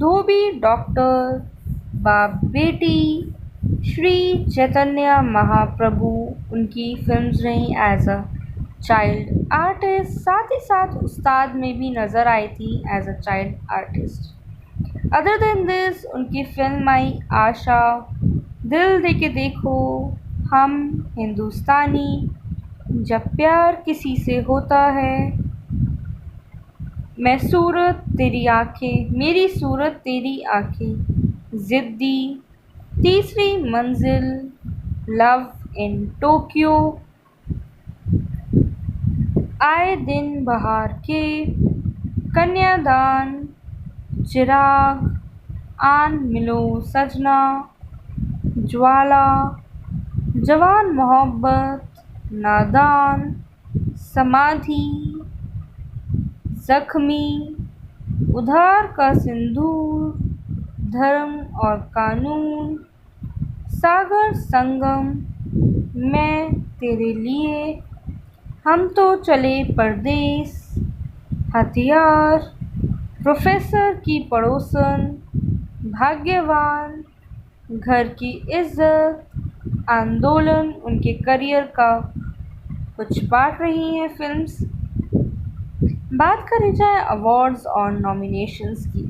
धोबी डॉक्टर, बाप बेटी, श्री चैतन्य महाप्रभु उनकी फिल्म्स रहीं एज अ चाइल्ड आर्टिस्ट. साथ ही साथ उस्ताद में भी नज़र आई थी as a child artist. Other than this उनकी फिल्म आई आशा, दिल दे के देखो, हम हिंदुस्तानी, जब प्यार किसी से होता है, मैं सूरत तेरी आँखें, मेरी सूरत तेरी आँखें, ज़िद्दी, तीसरी मंजिल, लव इन टोक्यो, आए दिन बहार के, कन्यादान, चिराग, आन मिलो सजना, ज्वाला, जवान मोहब्बत, नादान, समाधि, जख्मी, उधार का सिंदूर, धर्म और कानून, सागर संगम, मैं तेरे लिए, हम तो चले परदेस, हथियार, प्रोफेसर की पड़ोसन, भाग्यवान, घर की इज्जत, आंदोलन उनके करियर का कुछ पार्ट रही हैं फिल्म्स. बात करी जाए अवार्ड्स और नॉमिनेशंस की,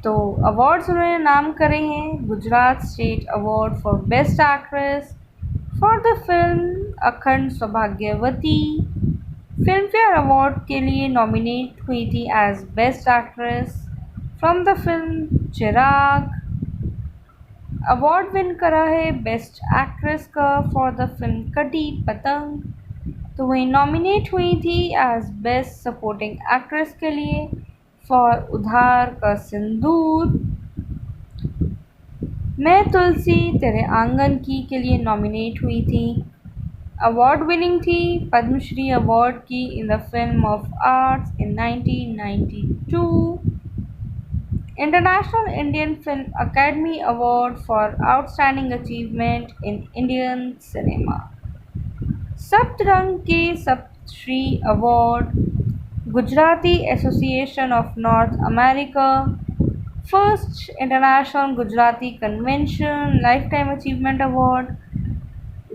तो अवार्ड्स उन्होंने नाम करे हैं: Gujarat state award for best actress for the film अखंड सौभाग्यवती, फिल्म फेयर अवार्ड के लिए नॉमिनेट हुई थी as best actress from the film Chirag, award win करा है बेस्ट एक्ट्रेस का for the film Kati Patang, तो वही नॉमिनेट हुई थी एज बेस्ट सपोर्टिंग एक्ट्रेस के लिए फॉर उधार का सिंदूर, मैं तुलसी तेरे आंगन की के लिए नॉमिनेट हुई थी, अवार्ड विनिंग थी पद्मश्री अवार्ड की in the film of arts in 1992, international Indian film academy award for outstanding achievement in Indian cinema, Saptarang के Saptashri award, Gujarati association of north America, first international Gujarati convention life time achievement award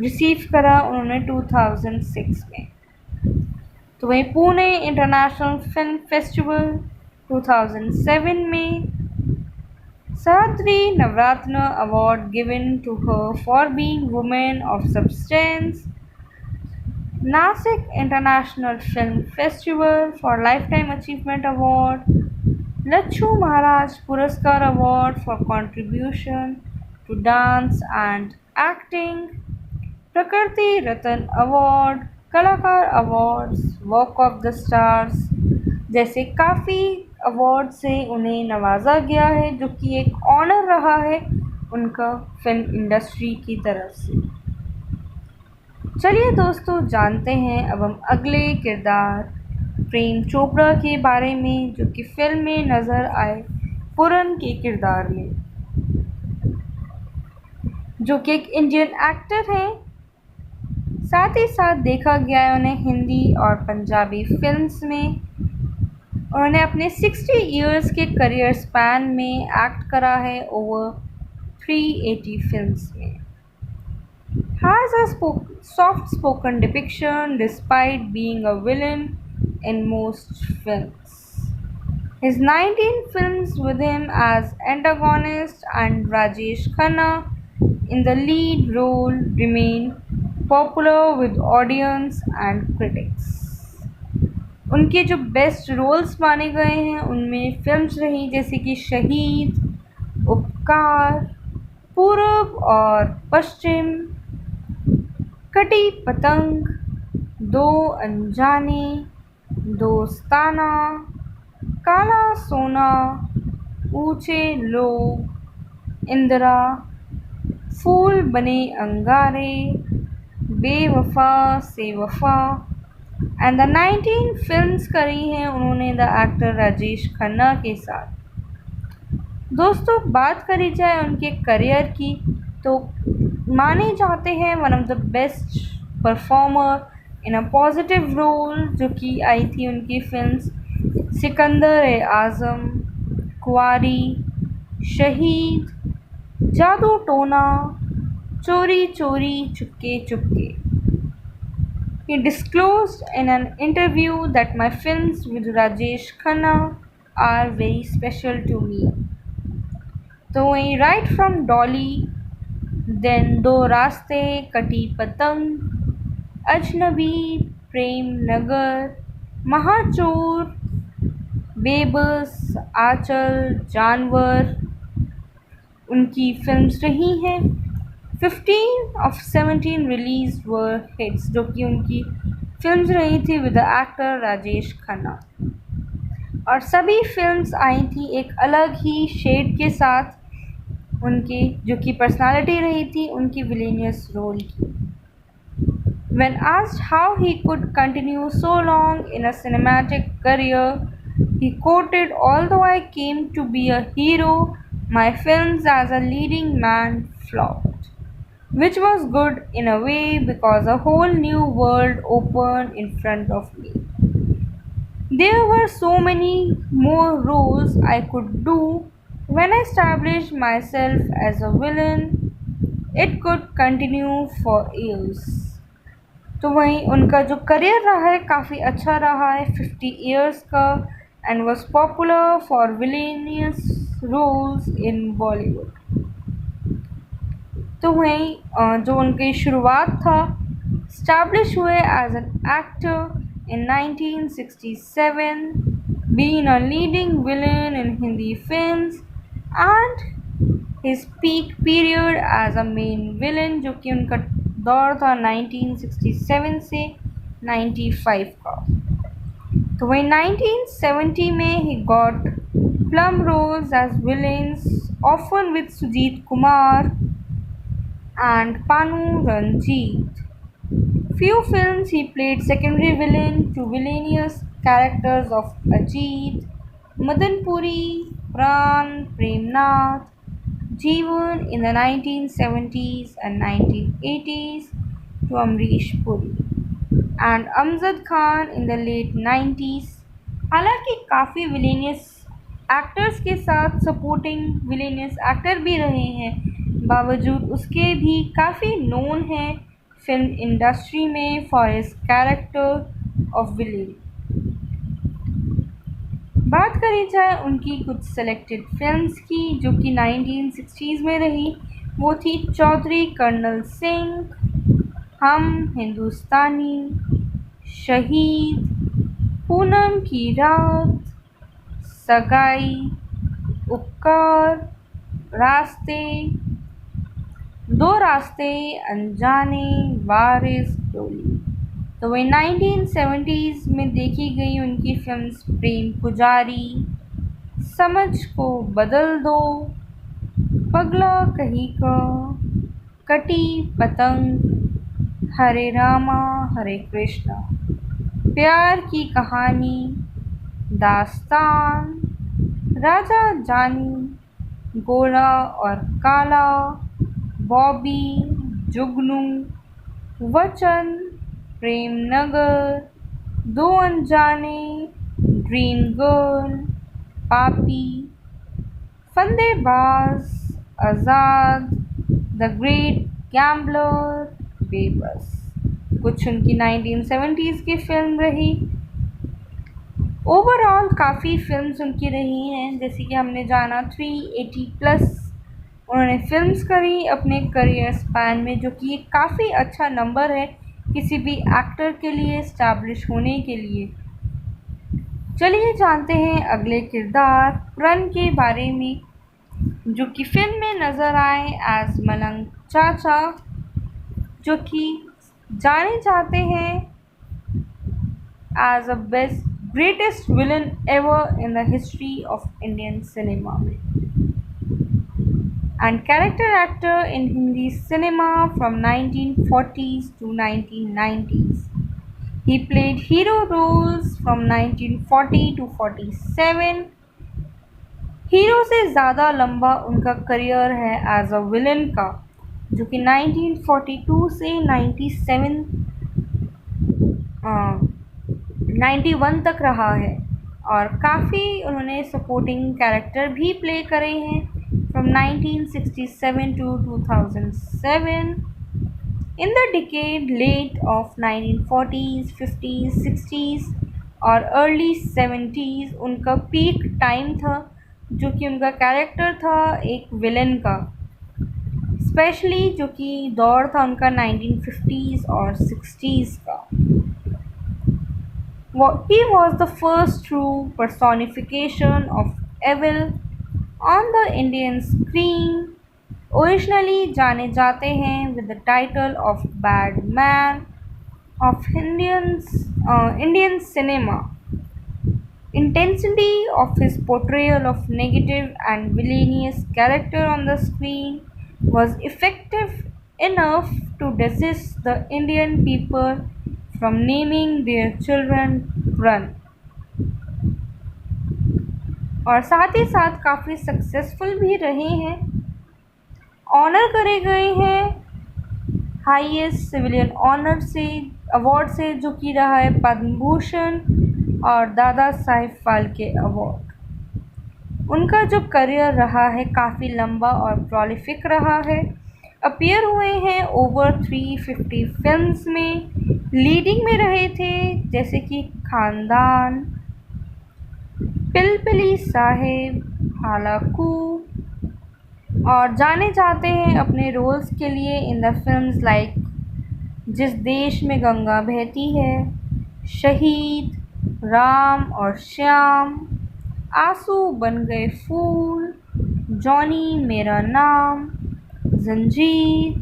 receive करा उन्होंने 2006 में। तो वहीं Pune international film festival 2007 में Sadri Navratna award given to her for being women of substance, Nashik international film festival for life time achievement award, Lachhu Maharaj Puraskar award for contribution to dance and acting, Prakriti Ratna award, Kalakar awards, walk of the stars जैसे काफ़ी award से उन्हें नवाजा गया है, जो कि एक ऑनर रहा है उनका फिल्म इंडस्ट्री की तरफ से। चलिए दोस्तों, जानते हैं अब हम अगले किरदार प्रेम चोपड़ा के बारे में, जो कि फिल्म में नज़र आए पुरन के किरदार में, जो कि एक इंडियन एक्टर हैं। साथ ही साथ देखा गया है उन्हें हिंदी और पंजाबी फिल्म्स में। उन्होंने अपने 60 इयर्स के करियर स्पैन में एक्ट करा है ओवर 380 फिल्म्स में। Has a soft-spoken depiction despite being a villain in most films. His 19 films with him as antagonist and Rajesh Khanna in the lead role remain popular with audience and critics. उनके जो best roles माने गए हैं उनमें films रही जैसे कि शहीद, उपकार, पूरब और पश्चिम, कटी पतंग, दो अनजाने, दोस्ताना, काला सोना, ऊंचे लोग, इंदिरा, फूल बने अंगारे, बेवफा से वफा एंड द 19 फिल्म्स करी हैं उन्होंने द एक्टर राजेश खन्ना के साथ। दोस्तों, बात करी जाए उनके करियर की तो माने जाते हैं one of the best performer in a positive role, जो कि आई थी उनकी फिल्म्स सिकंदर आज़म, कुंवारी, शहीद, जादू टोना, चोरी चोरी Chupke Chupke. He disclosed in an interview that my films with Rajesh Khanna are very special to me. तो वहीं राइट फ्रॉम डॉली, देन दो रास्ते, कटी पतंग, अजनबी, प्रेम नगर, महाचोर, बेबस, आंचल, जानवर उनकी फिल्म्स रही हैं। 15 of 17 रिलीज वर हिट्स, जो कि उनकी फिल्म्स रही थी with the actor Rajesh Khanna, और सभी फिल्म्स आई थी एक अलग ही शेड के साथ उनके, जो कि पर्सनालिटी रही थी उनकी विलेनियस रोल की। When asked how he could continue so long in a cinematic career, he quoted, "Although I came to be a hero, my films as a leading man flopped, which was good in a way because a whole new world opened in front of me. There were so many more roles I could do. When I established myself as a villain, it could continue for years." तो वहीं उनका जो career रहा है काफ़ी अच्छा रहा है, 50 इयर्स का and was popular for villainous roles in Bollywood. तो वहीं जो उनकी शुरुआत था, established हुए as an actor in 1967, being a leading villain in Hindi films and his peak period as a main villain, जो कि उनका दौर था 1967 से 95 का। तो वही 1970 में he got plum roles as villains, often with Sujit Kumar and Panu Ranjit. Few films he played secondary villain to villainous characters of Ajit, Madan Puri, Pran, Premnath, Jeevan in the 1970s and 1980s to Amrish Puri and Amjad Khan in the late 90s. हालांकि काफ़ी villainous actors के साथ supporting villainous actor भी रहे हैं, बावजूद उसके भी काफ़ी नोन हैं फिल्म इंडस्ट्री में for his character of villain. बात करी जाए उनकी कुछ सेलेक्टेड फिल्म्स की जो कि 1960s में रही, वो थी चौधरी कर्नल सिंह, हम हिंदुस्तानी, शहीद, पूनम की रात, सगाई, उपकार, रास्ते, दो रास्ते, अनजाने, वारिस, डोली। तो वही 1970s में देखी गई उनकी फिल्म्स प्रेम पुजारी, समझ को बदल दो, पगला कहीं का, कटी पतंग, हरे रामा हरे कृष्णा, प्यार की कहानी, दास्तान, राजा जानी, गोरा और काला, बॉबी, जुगनू, वचन, प्रेम नगर, दो अनजाने, ड्रीम गर्ल, पापी, फंदेबाज, आज़ाद, द ग्रेट गैम्बलर, बेबस कुछ उनकी 1970s की फिल्म रही। ओवरऑल काफ़ी फिल्म्स उनकी रही हैं, जैसे कि हमने जाना 380+ उन्होंने फिल्म्स करी अपने करियर स्पैन में, जो कि एक काफ़ी अच्छा नंबर है किसी भी एक्टर के लिए एस्टैब्लिश होने के लिए। चलिए जानते हैं अगले किरदार प्रण के बारे में, जो कि फिल्म में नज़र आए एज मलंग चाचा, जो कि जाने जाते हैं as a best greatest villain ever in the history of Indian cinema में and character actor in Hindi cinema from 1940s to 1990s. He played hero roles from 1940 to 47. Hero से ज़्यादा लंबा उनका करियर है एज अ विलन का, जो कि 1942 से 91 तक रहा है, और काफ़ी उन्होंने सपोर्टिंग कैरेक्टर भी प्ले करे हैं from 1967 to 2007. In the decade late of 1940s, 50s, 60s और early 70s उनका पीक टाइम था, जो कि उनका कैरेक्टर था एक विलन का, स्पेशली जो कि दौर था उनका 1950s और 60s का। He was the first true personification of evil on the Indian screen. Originally जाने जाते हैं with the title of Bad Man of Indian cinema. Intensity of his portrayal of negative and villainous character on the screen was effective enough to desist the Indian people from naming their children Pran. और साथ ही साथ काफ़ी successful भी रहे हैं, honour करे गए हैं हाईएस्ट सिविलियन ऑनर से, अवार्ड से, जो कि रहा है पद्म भूषण और दादा साहेब फाल्के अवार्ड। उनका जो करियर रहा है काफ़ी लंबा और प्रोलिफिक रहा है, अपीयर हुए हैं ओवर 350 फिल्म्स में, लीडिंग में रहे थे जैसे कि खानदान, पिलपिली साहिब, हालाकू और जाने जाते हैं अपने रोल्स के लिए इन द फिल्म्स लाइक जिस देश में गंगा बहती है, शहीद, राम और श्याम, आंसू बन गए फूल, जॉनी मेरा नाम, जंजीर,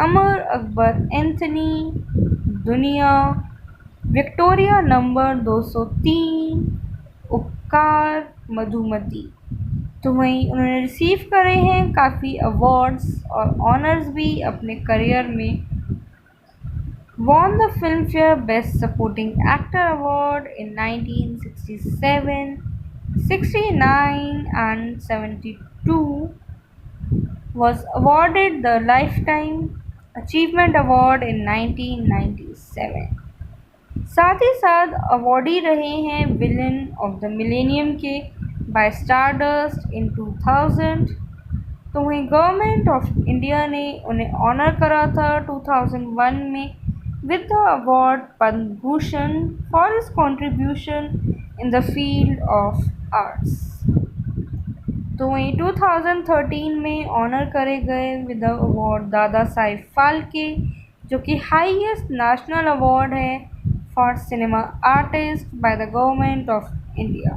अमर अकबर एंथनी, दुनिया, विक्टोरिया नंबर 203, उपकार, मधुमती। तो वहीं उन्होंने रिसीव करे हैं काफ़ी अवार्ड्स और ऑनर्स भी अपने करियर में। Won the Filmfare Best Supporting Actor Award in 1967, 69 and 72. Was awarded the Lifetime Achievement Award in 1997. साथ ही साथ अवॉर्डी रहे हैं विलन ऑफ द मिलेनियम के बाय स्टारडस्ट इन 2000। तो वहीं गवर्नमेंट ऑफ इंडिया ने उन्हें ऑनर करा था 2001 में with the award Padma Bhushan for his contribution in the field of arts। तो वहीं 2013 में ऑनर करे गए विद द अवार्ड दादा साहिब फाल्के, जो कि हाईएस्ट नेशनल अवार्ड है for cinema artist bye the government of India.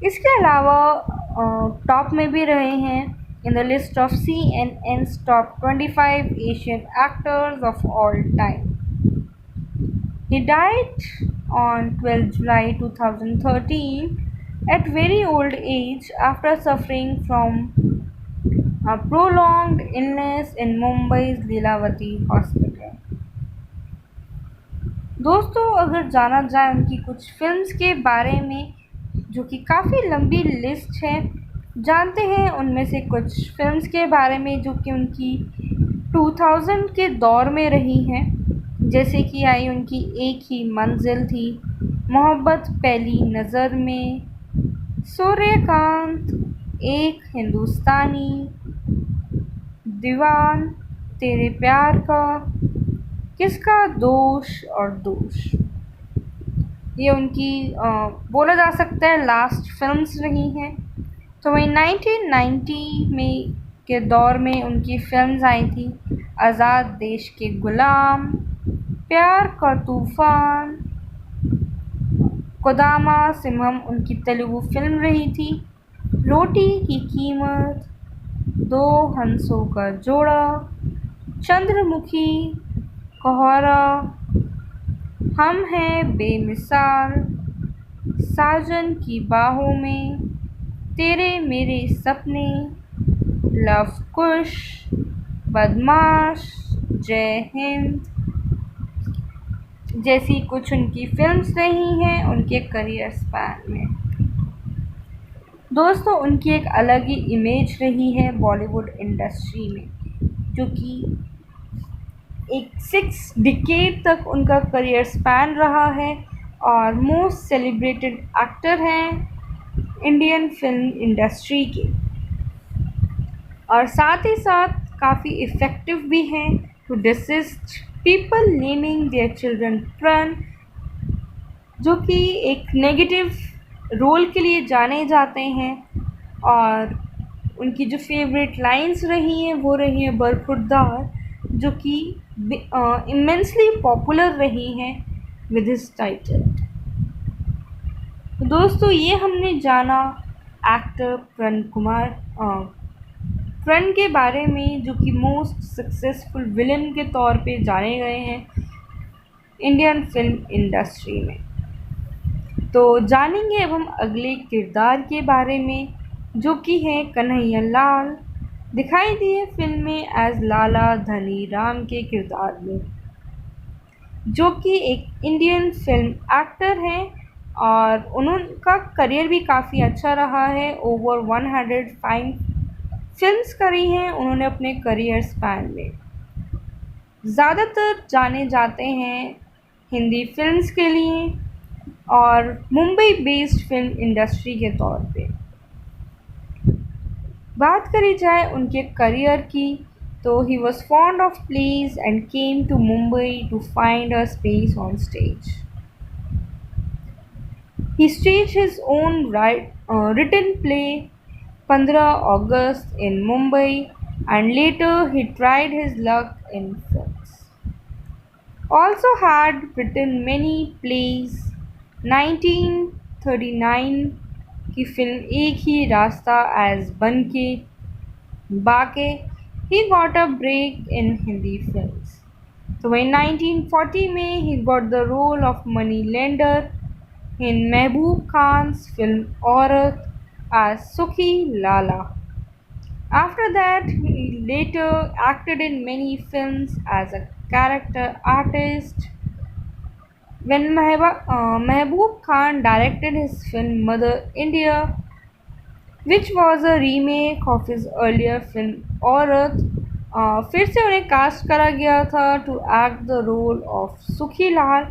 इसके अलावा टॉप में भी रहे हैं in the list of CNN's top 25 Asian actors of all time. He died on 12 July 2013 at very old age after suffering from a prolonged illness in Mumbai's Lilavati Hospital। दोस्तों, अगर जाना जाए उनकी कुछ फिल्म्स के बारे में, जो कि काफ़ी लंबी लिस्ट है, जानते हैं उनमें से कुछ फिल्म्स के बारे में जो कि उनकी 2000 के दौर में रही हैं। जैसे कि आई उनकी एक ही मंजिल थी, मोहब्बत पहली नज़र में, सूर्यकांत, एक हिंदुस्तानी, दीवान, तेरे प्यार का, किसका दोष और दोष। ये उनकी बोला जा सकता है लास्ट फिल्म्स रही हैं। तो वहीं 1990 में के दौर में उनकी फिल्म्स आई थी आज़ाद देश के गुलाम, प्यार का तूफ़ान, कोदामा सिंहम उनकी तेलुगु फिल्म रही थी, रोटी की कीमत, दो हंसों का जोड़ा, चंद्रमुखी, कोहरा, हम हैं बेमिसाल, साजन की बाहों में, तेरे मेरे सपने, लव कुश, बदमाश, जय हिंद जैसी कुछ उनकी फिल्म्स रही हैं उनके करियर स्पैन में। दोस्तों, उनकी एक अलग ही इमेज रही है बॉलीवुड इंडस्ट्री में, जो कि एक 6 डिकेड तक उनका करियर स्पैन रहा है और मोस्ट सेलिब्रेटेड एक्टर हैं इंडियन फिल्म इंडस्ट्री के, और साथ ही साथ काफ़ी इफ़ेक्टिव भी हैं to desist people naming their children Pran, जो कि एक नेगेटिव रोल के लिए जाने जाते हैं। और उनकी जो फेवरेट लाइंस रही हैं वो रही हैं बरखुरदार, जो कि इमेंसली पॉपुलर रही हैं विद हिज टाइटल। तो दोस्तों, ये हमने जाना एक्टर प्रण के बारे में, जो कि मोस्ट सक्सेसफुल विलन के तौर पे जाने गए हैं इंडियन फिल्म इंडस्ट्री में। तो जानेंगे अब हम अगले किरदार के बारे में, जो कि है कन्हैया लाल, दिखाई दिए फिल्म में एज लाला धनी राम के किरदार में, जो कि एक इंडियन फिल्म एक्टर हैं और उनका करियर भी काफ़ी अच्छा रहा है। ओवर 105 फिल्म्स करी हैं उन्होंने अपने करियर स्पैन में। ज़्यादातर जाने जाते हैं हिंदी फिल्म्स के लिए और मुंबई बेस्ड फिल्म इंडस्ट्री के तौर पे। बात करी जाए उनके करियर की, तो he was fond of plays and came to Mumbai to find a space on stage. He staged his own written play 15 August in Mumbai, and later he tried his luck in films. Also had written many plays. 1939 की film एक ही रास्ता as बनके बाके he got a break in Hindi films. So in 1940 में he got the role of money lender in Mehboob Khan's film Aurat as Sukhi Lala. After that, he later acted in many films as a character artist. When Mehboob Khan directed his film Mother India, which was a remake of his earlier film Aurat, फिर से उन्हें cast करा गया था to act the role of Sukhi Lal,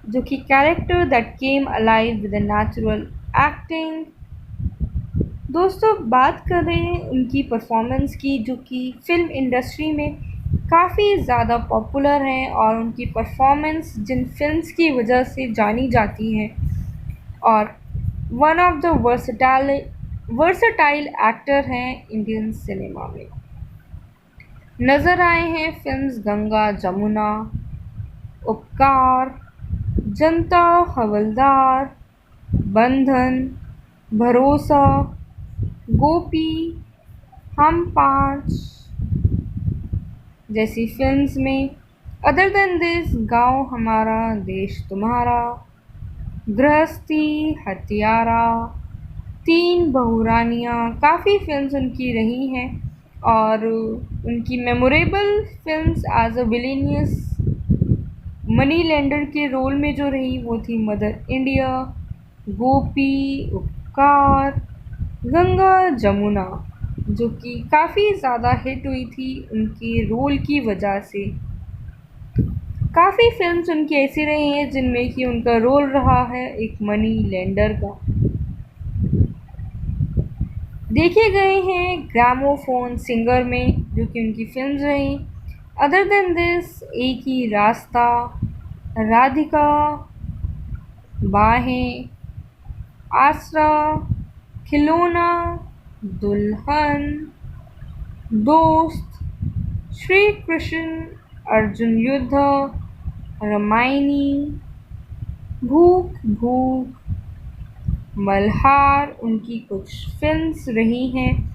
जो कि character that came alive with a natural acting. दोस्तों बात कर रहे हैं उनकी परफॉर्मेंस की, जो कि फ़िल्म इंडस्ट्री में काफ़ी ज़्यादा पॉपुलर हैं और उनकी परफॉर्मेंस जिन फिल्म्स की वजह से जानी जाती हैं और one of the versatile actor हैं इंडियन सिनेमा में। नज़र आए हैं फिल्म्स गंगा जमुना, उपकार, जनता हवलदार, बंधन, भरोसा, गोपी, हम पाँच जैसी फिल्म्स में। अदर देन दिस गाँव हमारा देश तुम्हारा, गृहस्थी, हत्यारा, तीन बहुरानियाँ, काफ़ी फिल्म्स उनकी रही हैं और उनकी memorable films as a villainous money lender के रोल में जो रही वो थी मदर इंडिया, गोपी, उपकार, गंगा जमुना, जो कि काफ़ी ज़्यादा हिट हुई थी उनके रोल की वजह से। काफ़ी फिल्म्स उनकी ऐसी रही हैं जिनमें कि उनका रोल रहा है एक मनी लेंडर का। देखे गए हैं ग्रामोफोन सिंगर में, जो कि उनकी फिल्म्स रही। अदर देन दिस एक ही रास्ता, राधिका, बाहें, आसरा, खिलौना, दुल्हन, दोस्त, श्री कृष्ण, अर्जुन युद्ध, रामायणी, भूख भूख, मल्हार उनकी कुछ फिल्म्स रही हैं